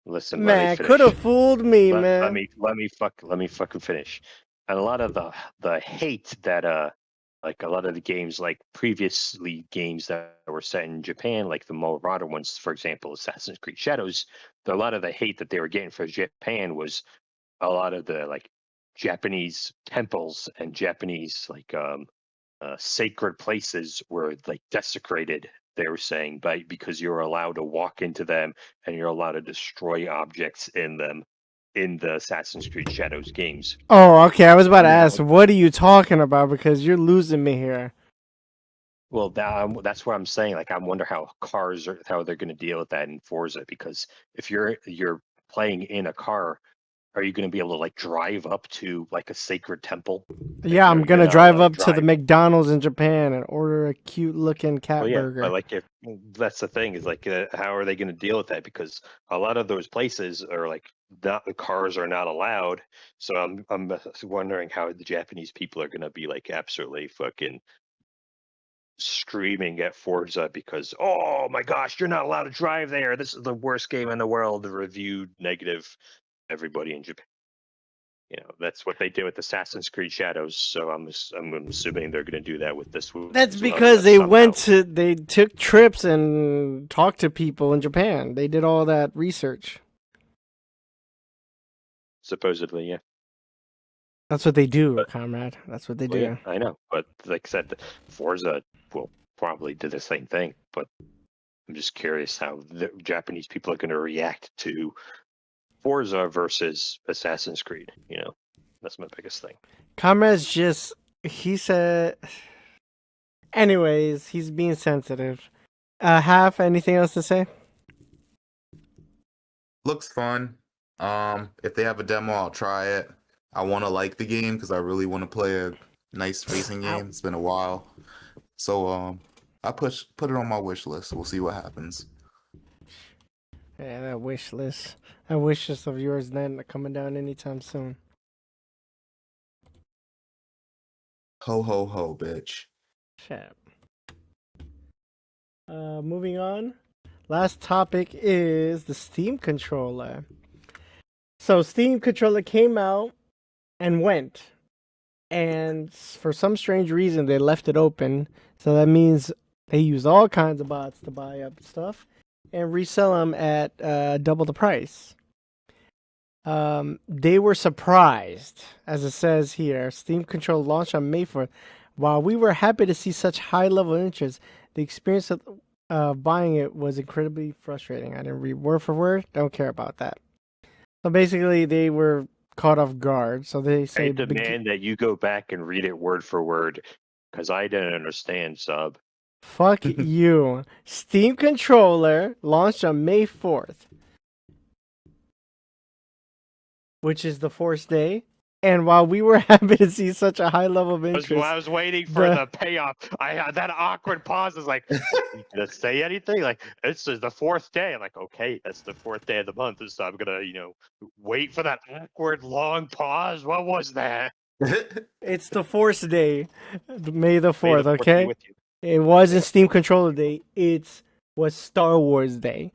Speaker 1: listen, let me
Speaker 2: Man, could
Speaker 1: finish.
Speaker 2: have fooled me,
Speaker 1: Let
Speaker 2: man.
Speaker 1: me let me fucking finish. And a lot of the hate that like a lot of the games like previously games that were set in Japan, like the more modern ones, for example, Assassin's Creed Shadows, a lot of the hate that they were getting for Japan was a lot of the like Japanese temples and Japanese like sacred places were like desecrated. They were saying because you're allowed to walk into them and you're allowed to destroy objects in them in the Assassin's Creed Shadows games.
Speaker 2: Oh, okay. I was about to
Speaker 1: Wonder
Speaker 2: ask,
Speaker 1: how.
Speaker 2: what are you talking about? Because you're losing me here.
Speaker 1: Well, that's what I'm saying. Like, I wonder how they're going to deal with that in Forza because if you're playing in a car, are you going to be able to like drive up to like a sacred temple? Like,
Speaker 2: Yeah, I'm
Speaker 1: you're
Speaker 2: gonna
Speaker 1: not allowed
Speaker 2: drive
Speaker 1: to
Speaker 2: up to the
Speaker 1: drive.
Speaker 2: McDonald's in Japan and order a cute looking
Speaker 1: Well,
Speaker 2: cat
Speaker 1: yeah, but
Speaker 2: burger.
Speaker 1: like if that's the thing is like how are they going to deal with that? Because a lot of those places are like not the cars are not allowed. So I'm wondering how the Japanese people are going to be like absolutely fucking screaming at Forza because oh my gosh, you're not allowed to drive there. This is the worst game in the world. Reviewed negative. Everybody in Japan. That's what they did with Assassin's Creed Shadows. So I'm assuming they're going to do that with this one
Speaker 2: That's because
Speaker 1: unless
Speaker 2: they
Speaker 1: somehow.
Speaker 2: they took trips and talked to people in Japan. They did all that research.
Speaker 1: Supposedly, yeah.
Speaker 2: That's what they do,
Speaker 1: But
Speaker 2: comrade. That's what they
Speaker 1: well, yeah,
Speaker 2: do.
Speaker 1: I know. But like I said, Forza will probably do the same thing. But I'm just curious how the Japanese people are going to react to Forza versus Assassin's Creed. That's my biggest thing.
Speaker 2: Comrade's just he said. Anyways, he's being sensitive. Half anything else to say?
Speaker 3: Looks fun. If they have a demo, I'll try it. I want to like the game because I really want to play a nice racing
Speaker 2: Ow.
Speaker 3: game. It's been a while, so I put it on my wish list. We'll see what happens.
Speaker 2: Yeah, that wish list. That wish list of yours not coming down anytime soon.
Speaker 3: Ho ho ho, bitch.
Speaker 2: Shit. Moving on. Last topic is the Steam controller. So Steam controller came out and went, and for some strange reason they left it open. So that means they use all kinds of bots to buy up stuff and resell them at double the price. They were surprised, as it says here. Steam Control launched on May 4th. While we were happy to see such high level interest, the experience of buying it was incredibly frustrating. I didn't read word for word. Don't care about that. So basically, they were caught off guard. So they
Speaker 1: I
Speaker 2: say,
Speaker 1: demand that you go back and read it word for word because I didn't understand, sub.
Speaker 2: "Fuck you." Steam Controller launched on May 4th, which is the Force Day. And while we were happy to see such a high level of interest,
Speaker 1: I was waiting for the payoff. I had that awkward pause. I was like, "You gonna say anything?" Like, this is the fourth day. I'm like, okay, that's the fourth day of the month, so I'm gonna, wait for that awkward long pause. What was that?
Speaker 2: it's the Force Day, May the
Speaker 1: May the
Speaker 2: 4th.
Speaker 1: fourth be
Speaker 2: Okay,
Speaker 1: with you.
Speaker 2: it wasn't Steam Controller Day. It was Star Wars Day.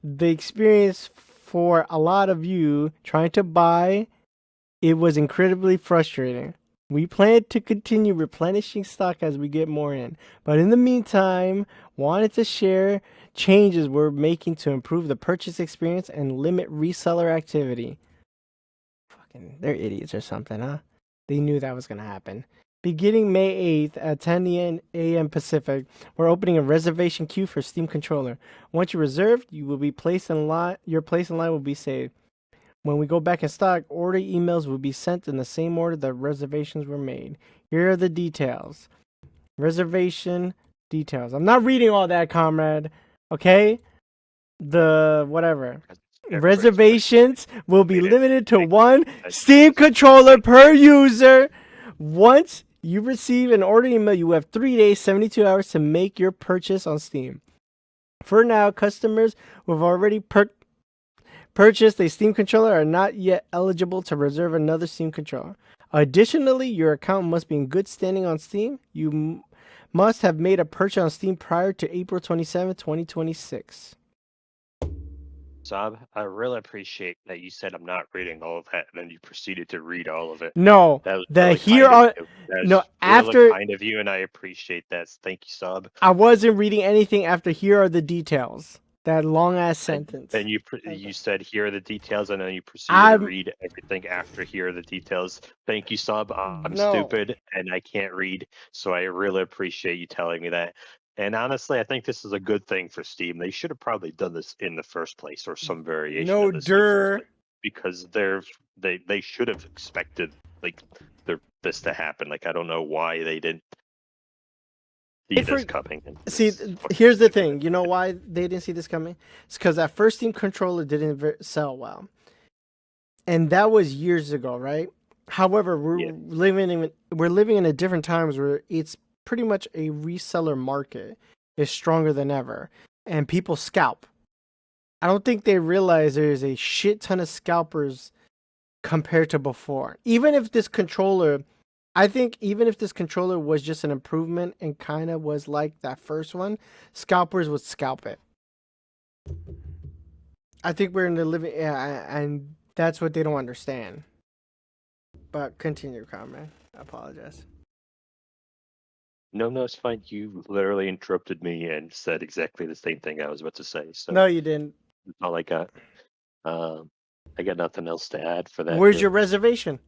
Speaker 2: The experience for a lot of you trying to buy it was incredibly frustrating. We plan to continue replenishing stock as we get more in, but in the meantime, wanted to share changes we're making to improve the purchase experience and limit reseller activity. Fucking, they're idiots or something, huh? They knew that was going to happen. Beginning May 8th at 10 a.m. Pacific, we're opening a reservation queue for Steam Controller. Once you reserved, you will be placed in line. Your place in line will be saved. When we go back in stock, order emails will be sent in the same order that reservations were made. Here are the details. Reservation details. I'm not reading all that, comrade. Okay? The whatever. Reservations will be limited to one Steam controller per user. Once you receive an order email, you have 3 days, 72 hours to make your purchase on Steam. For now, customers who have already purchased a Steam controller are not yet eligible to reserve another Steam controller. Additionally, your account must be in good standing on Steam. You must have made a purchase on Steam prior to April 27, 2026.
Speaker 1: Sob, I really appreciate that you said I'm not reading all of that, and then you proceeded to read all of it.
Speaker 2: No,
Speaker 1: That was
Speaker 2: the
Speaker 1: really
Speaker 2: here
Speaker 1: kind of
Speaker 2: are
Speaker 1: you. That
Speaker 2: no
Speaker 1: was really
Speaker 2: after
Speaker 1: kind of you, and I appreciate that. Thank you, Sob.
Speaker 2: I wasn't reading anything after here are the details. That long ass sentence.
Speaker 1: Then you said here are the details, and then you proceeded to
Speaker 2: I'm
Speaker 1: read everything after here are the details. Thank you, Sob. I'm
Speaker 2: no.
Speaker 1: stupid and I can't read, so I really appreciate you telling me that. And honestly, I think this is a good thing for Steam. They should have probably done this in the first place, or some variation
Speaker 2: No
Speaker 1: of this in the first place, because they should have expected like this to happen. Like, I don't know why they didn't see this coming.
Speaker 2: See, here's the thing. You know why they didn't see this coming? It's because that first Steam controller didn't sell well, and that was years ago, right? However, we're living in a different times where it's pretty much a reseller market is stronger than ever, and people scalp. I don't think they realize there's a shit ton of scalpers compared to before. Even if this controller, I think even if this controller was just an improvement and kind of was like that first one, scalpers would scalp it. I think we're in the living, and that's what they don't understand. But continue, comment. I apologize.
Speaker 1: No, it's fine. You literally interrupted me and said exactly the same thing I was about to say. So
Speaker 2: No, you didn't.
Speaker 1: that's all I got. I got nothing else to add for that.
Speaker 2: Where's your reservation?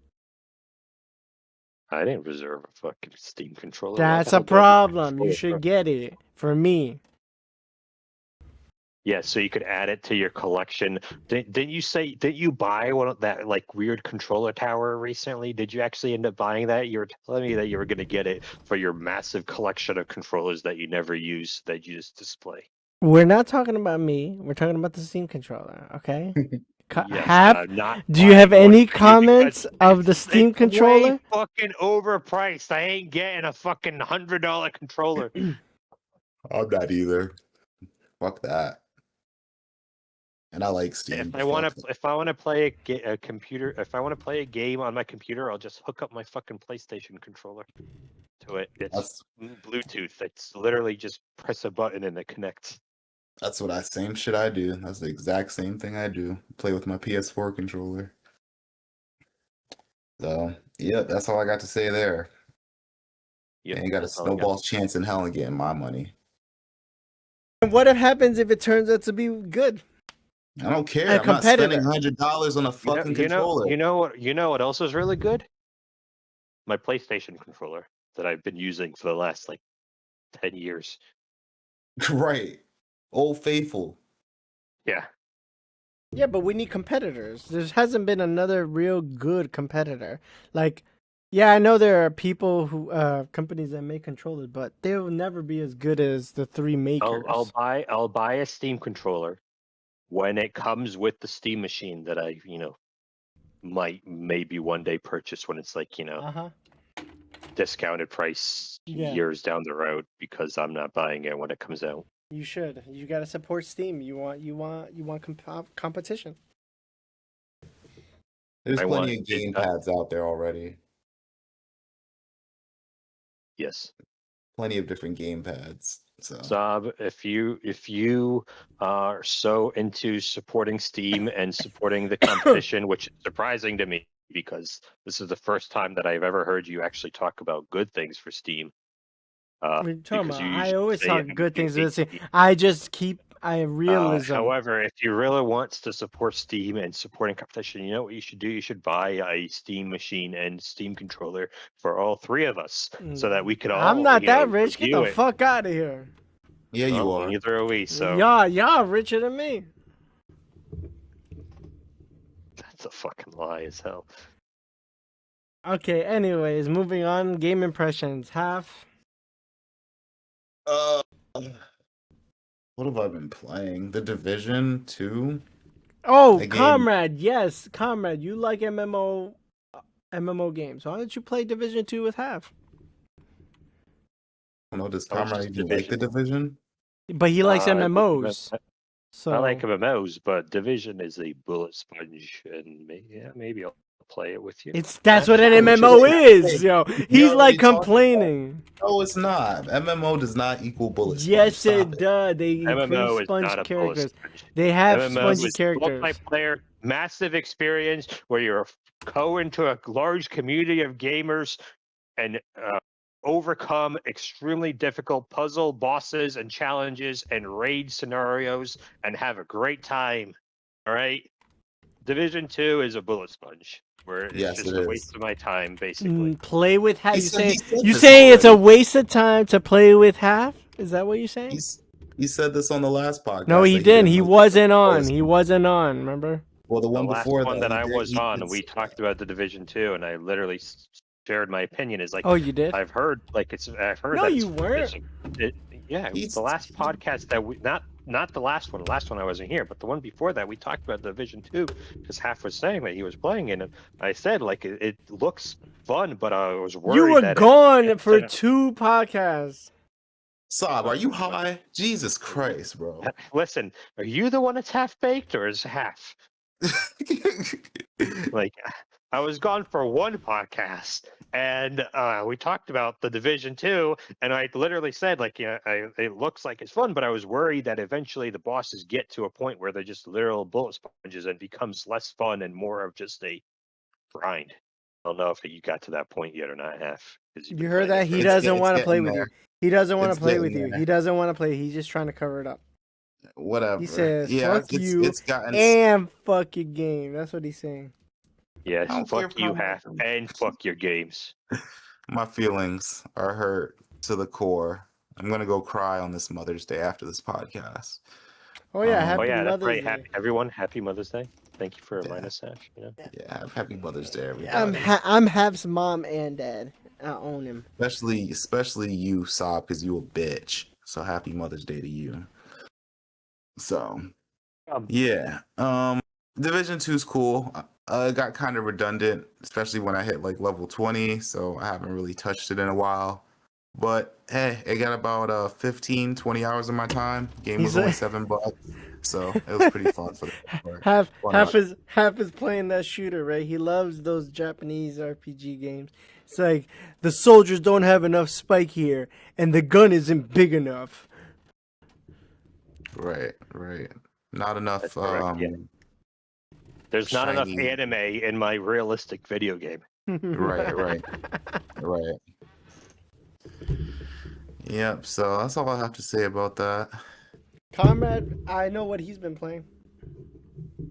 Speaker 1: I didn't reserve a fucking Steam controller.
Speaker 2: That's a problem. You should get it for me.
Speaker 1: Yeah, so you could add it to your collection. Didn't you buy one of that like weird controller tower recently? Did you actually end up buying that? You were telling me that you were going to get it for your massive collection of controllers that you never use, that you just display.
Speaker 2: We're not talking about me. We're talking about the Steam controller, okay?
Speaker 1: Yes,
Speaker 2: do you have any comments of the Steam controller?
Speaker 1: Way fucking overpriced. I ain't getting a fucking $100 controller.
Speaker 3: I'm not either. Fuck that. And I like Steam.
Speaker 1: If I want to play a computer, if I want to play a game on my computer, I'll just hook up my fucking PlayStation controller to it. It's Bluetooth. It's literally just press a button and it connects.
Speaker 3: That's what same shit I do. That's the exact same thing I do. Play with my PS4 controller. So yeah, that's all I got to say there. You ain't got a snowball's chance in hell in getting my money.
Speaker 2: And what happens if it turns out to be good?
Speaker 3: I don't care. I'm not spending $100 on a fucking controller.
Speaker 1: You know what else is really good? My PlayStation controller that I've been using for the last like 10 years.
Speaker 3: Right. Old faithful.
Speaker 1: Yeah.
Speaker 2: Yeah, but we need competitors. There hasn't been another real good competitor. Like, yeah, I know there are people who companies that make controllers, but they will never be as good as the three makers.
Speaker 1: I'll buy a Steam controller when it comes with the Steam machine that I, might maybe one day purchase when it's like discounted price
Speaker 2: Yeah.
Speaker 1: years down the road, because I'm not buying it when it comes out.
Speaker 2: You should. You gotta support Steam. You want competition.
Speaker 3: There's
Speaker 1: I
Speaker 3: plenty
Speaker 1: want
Speaker 3: of game pads out there already.
Speaker 1: Yes.
Speaker 3: Plenty of different game pads. So
Speaker 1: Saab, if you are so into supporting Steam and supporting the competition, which is surprising to me because this is the first time that I've ever heard you actually talk about good things for Steam.
Speaker 2: What are you talking
Speaker 1: Because
Speaker 2: about?
Speaker 1: you
Speaker 2: I
Speaker 1: usually
Speaker 2: always
Speaker 1: say
Speaker 2: talk good things.
Speaker 1: hate
Speaker 2: Listen,
Speaker 1: Steam.
Speaker 2: I just keep realism.
Speaker 1: However, if you really want to support Steam and supporting competition, you know what you should do? You should buy a Steam machine and Steam controller for all three of us, so that we could all,
Speaker 2: I'm not that rich. Get
Speaker 1: review
Speaker 2: the
Speaker 1: it.
Speaker 2: fuck out of here.
Speaker 3: yeah, you
Speaker 1: Well,
Speaker 3: are.
Speaker 1: neither are we. So
Speaker 2: Y'all richer than me.
Speaker 1: that's a fucking lie as hell.
Speaker 2: Okay. Anyways, moving on. Game impressions. Half.
Speaker 3: Uh, what have I been playing? The Division 2.
Speaker 2: Oh,
Speaker 3: The game-
Speaker 2: comrade. Yes, comrade. You like MMO games. Why don't you play Division 2 with Half?
Speaker 3: I don't know, does
Speaker 1: I was
Speaker 3: Comrade
Speaker 1: just
Speaker 3: even like the Division?
Speaker 2: But he likes
Speaker 1: I
Speaker 2: MMOs. So
Speaker 1: I like MMOs, but Division is a bullet sponge, and maybe I'll play it with you.
Speaker 2: that's what an
Speaker 3: Actually,
Speaker 2: MMO is,
Speaker 3: hey,
Speaker 2: yo.
Speaker 3: we
Speaker 2: He's
Speaker 3: already
Speaker 2: like
Speaker 3: talked
Speaker 2: complaining.
Speaker 3: No, it's not. MMO does not equal bullet sponge.
Speaker 2: Yes,
Speaker 3: Stop
Speaker 2: it does. They increase
Speaker 1: MMO is
Speaker 2: sponge
Speaker 1: not a bullet
Speaker 2: characters.
Speaker 1: sponge.
Speaker 2: They have
Speaker 1: MMO
Speaker 2: spongy
Speaker 1: is
Speaker 2: characters.
Speaker 1: multiplayer, massive experience where you're go into a large community of gamers and overcome extremely difficult puzzle bosses and challenges and raid scenarios and have a great time. All right. Division 2 is a bullet sponge where it's
Speaker 3: Yes,
Speaker 1: just
Speaker 3: it
Speaker 1: a
Speaker 3: is.
Speaker 1: waste of my time, basically.
Speaker 2: Play with Half.
Speaker 3: He
Speaker 2: You
Speaker 3: said-
Speaker 2: saying
Speaker 3: he said
Speaker 2: you
Speaker 3: this
Speaker 2: saying it's a
Speaker 3: already.
Speaker 2: waste of time to play with Half? Is that what you're saying?
Speaker 3: He said this on the last podcast.
Speaker 2: No, he
Speaker 3: that
Speaker 2: didn't. He
Speaker 3: like
Speaker 2: wasn't
Speaker 3: the
Speaker 2: on.
Speaker 3: bullet
Speaker 2: He wasn't on. Remember?
Speaker 3: Well, the
Speaker 1: The
Speaker 3: one
Speaker 1: last
Speaker 3: before
Speaker 1: one
Speaker 3: that,
Speaker 1: that I was
Speaker 3: he
Speaker 1: on,
Speaker 3: did
Speaker 1: we
Speaker 3: say
Speaker 1: talked
Speaker 3: that.
Speaker 1: about the Division 2, and I literally shared my opinion. Is like,
Speaker 2: Oh, you did?
Speaker 1: I've heard
Speaker 2: No,
Speaker 1: that
Speaker 2: you weren't.
Speaker 1: yeah,
Speaker 3: He's-
Speaker 1: the last podcast that we not the last one. The last one I wasn't here, but the one before that we talked about Division 2 because Half was saying that he was playing it, and I said like it looks fun, but I was worried
Speaker 2: You were
Speaker 1: that
Speaker 2: gone for 2 podcasts.
Speaker 3: Saab, are you high? Jesus Christ, bro.
Speaker 1: Listen, are you the one that's half baked, or is Half? Like, I was gone for one podcast, and we talked about the Division 2, and I literally said, like, it looks like it's fun, but I was worried that eventually the bosses get to a point where they're just literal bullet sponges and becomes less fun and more of just a grind. I don't know if you got to that point yet or not, Half.
Speaker 2: You heard that? He
Speaker 3: It's
Speaker 2: doesn't want to play
Speaker 3: getting
Speaker 2: with you.
Speaker 3: there.
Speaker 2: He doesn't want
Speaker 3: It's
Speaker 2: to play
Speaker 3: getting
Speaker 2: with you.
Speaker 3: there.
Speaker 2: He doesn't want to play. He's just trying to cover it up.
Speaker 3: Whatever.
Speaker 2: He says,
Speaker 3: yeah,
Speaker 2: fuck you
Speaker 3: it's gotten.
Speaker 2: and fuck your game. That's what he's saying.
Speaker 1: Yes,
Speaker 3: I don't care
Speaker 1: fuck you,
Speaker 3: about
Speaker 1: Half,
Speaker 3: them.
Speaker 1: and fuck your games.
Speaker 3: My feelings are hurt to the core. I'm gonna go cry on this Mother's Day after this podcast.
Speaker 2: Oh, yeah.
Speaker 3: Oh,
Speaker 2: Happy
Speaker 1: That's
Speaker 2: Mother's
Speaker 1: right.
Speaker 2: Day.
Speaker 1: Everyone, happy Mother's Day. Thank you for
Speaker 3: Yeah.
Speaker 1: reminding us, Half.
Speaker 3: Yeah, happy Mother's Day, everybody.
Speaker 2: I'm Half's mom and dad. I own him.
Speaker 3: Especially you, Saab, because you a bitch. So happy Mother's Day to you. So yeah, Division 2 is cool. It got kind of redundant, especially when I hit like level 20. So I haven't really touched it in a while. But hey, it got about 15, 20 hours of my time. Game was only $7, so it was pretty fun for the most part.
Speaker 2: Half is playing that shooter, right? He loves those Japanese RPG games. It's like the soldiers don't have enough spike here, and the gun isn't big enough.
Speaker 3: Right. Not enough.
Speaker 1: That's correct, yeah. There's not enough
Speaker 3: shiny-
Speaker 1: anime in my realistic video game.
Speaker 3: Right. Yep. So that's all I have to say about that.
Speaker 2: Comrade, I know what he's been playing.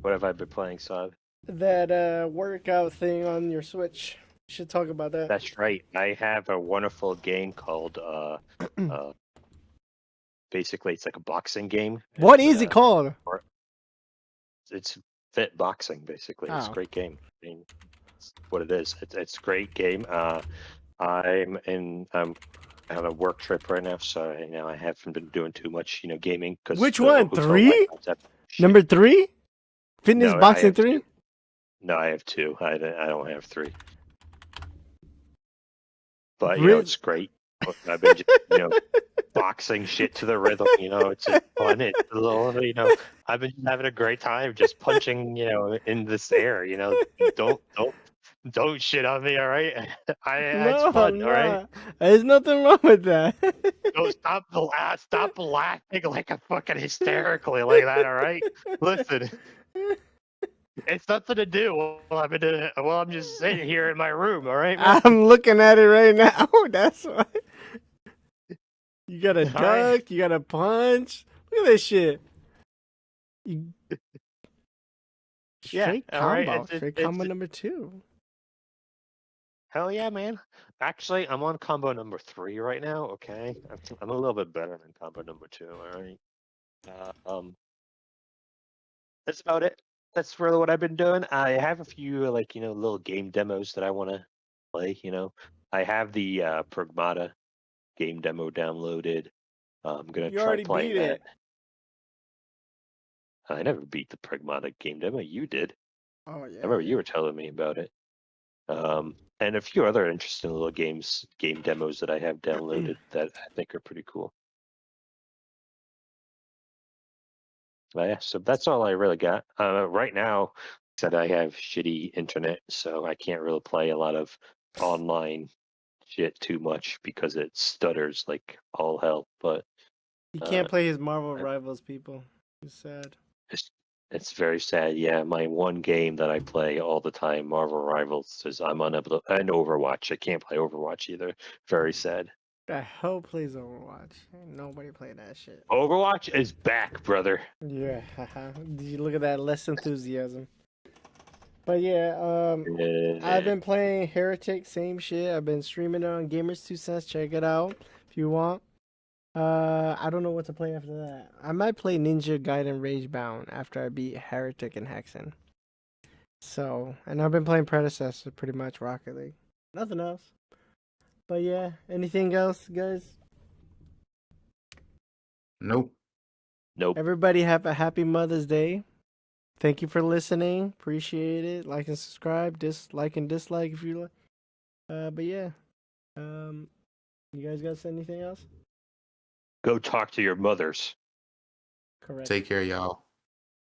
Speaker 1: What have I been playing, Saab?
Speaker 2: That workout thing on your Switch. You should talk about that.
Speaker 1: That's right. I have a wonderful game called basically it's like a boxing game.
Speaker 2: What is it called?
Speaker 1: It's fit boxing, basically. It's a
Speaker 2: Oh.
Speaker 1: great game. I mean, it's what it is. It's a great game. I'm on a work trip right now, so I haven't been doing too much, gaming.
Speaker 2: Which one? 3? Number 3? Fitness
Speaker 1: No, I
Speaker 2: Boxing
Speaker 1: have
Speaker 2: 3?
Speaker 1: No, I have 2. I don't have 3. But
Speaker 2: Really?
Speaker 1: it's great. I've been just boxing shit to the rhythm. It's just fun. It's a little, I've been having a great time just punching, in this air. Don't shit on me, all right? It's
Speaker 2: No,
Speaker 1: fun,
Speaker 2: I'm
Speaker 1: all right.
Speaker 2: not. There's nothing wrong with that.
Speaker 1: Don't stop laughing like a fucking hysterically like that, all right? Listen, it's nothing to do while I'm just sitting here in my room, all right, man.
Speaker 2: I'm looking at it right now. That's why. You got a
Speaker 1: All right.
Speaker 2: duck. You got a punch. Look at this shit. You...
Speaker 1: Yeah,
Speaker 2: Straight
Speaker 1: all right.
Speaker 2: combo. Straight combo number 2.
Speaker 1: Hell yeah, man. Actually, I'm on combo number 3 right now. Okay, I'm a little bit better than combo number 2. All right. That's about it. That's really what I've been doing. I have a few little game demos that I want to play. I have the Pragmata game demo downloaded. I'm gonna
Speaker 2: You
Speaker 1: try
Speaker 2: already
Speaker 1: playing
Speaker 2: beat
Speaker 1: that.
Speaker 2: it.
Speaker 1: I never beat the Pragmata game demo. You did.
Speaker 2: Oh
Speaker 1: I
Speaker 2: yeah.
Speaker 1: remember you were telling me about it. And a few other interesting little game demos that I have downloaded that I think are pretty cool. Yeah, so that's all I really got. Right now, said I have shitty internet, so I can't really play a lot of online shit too much because it stutters like all hell. But
Speaker 2: He
Speaker 1: uh,
Speaker 2: can't play his Marvel
Speaker 1: I-
Speaker 2: Rivals, people. He's sad.
Speaker 1: it's very sad. Yeah, my one game that I play all the time, Marvel Rivals, is I'm unable to, and Overwatch. I can't play Overwatch either. Very sad.
Speaker 2: The hell plays Overwatch? Ain't nobody play that shit.
Speaker 1: Overwatch is back, brother.
Speaker 2: Yeah, did you look at that less enthusiasm? But yeah, I've been playing Heretic, same shit. I've been streaming it on Gamers 2 Cents. Check it out if you want. I don't know what to play after that. I might play Ninja Gaiden Ragebound after I beat Heretic and Hexen. So, and I've been playing Predecessor pretty much Rocket League. Nothing else. But yeah, anything else, guys?
Speaker 3: Nope.
Speaker 1: Nope.
Speaker 2: Everybody have a happy Mother's Day. Thank you for listening. Appreciate it. Like and subscribe. Dislike and dislike if you like. But yeah. You guys got anything else?
Speaker 1: Go talk to your mothers.
Speaker 2: Correct.
Speaker 3: Take care, y'all.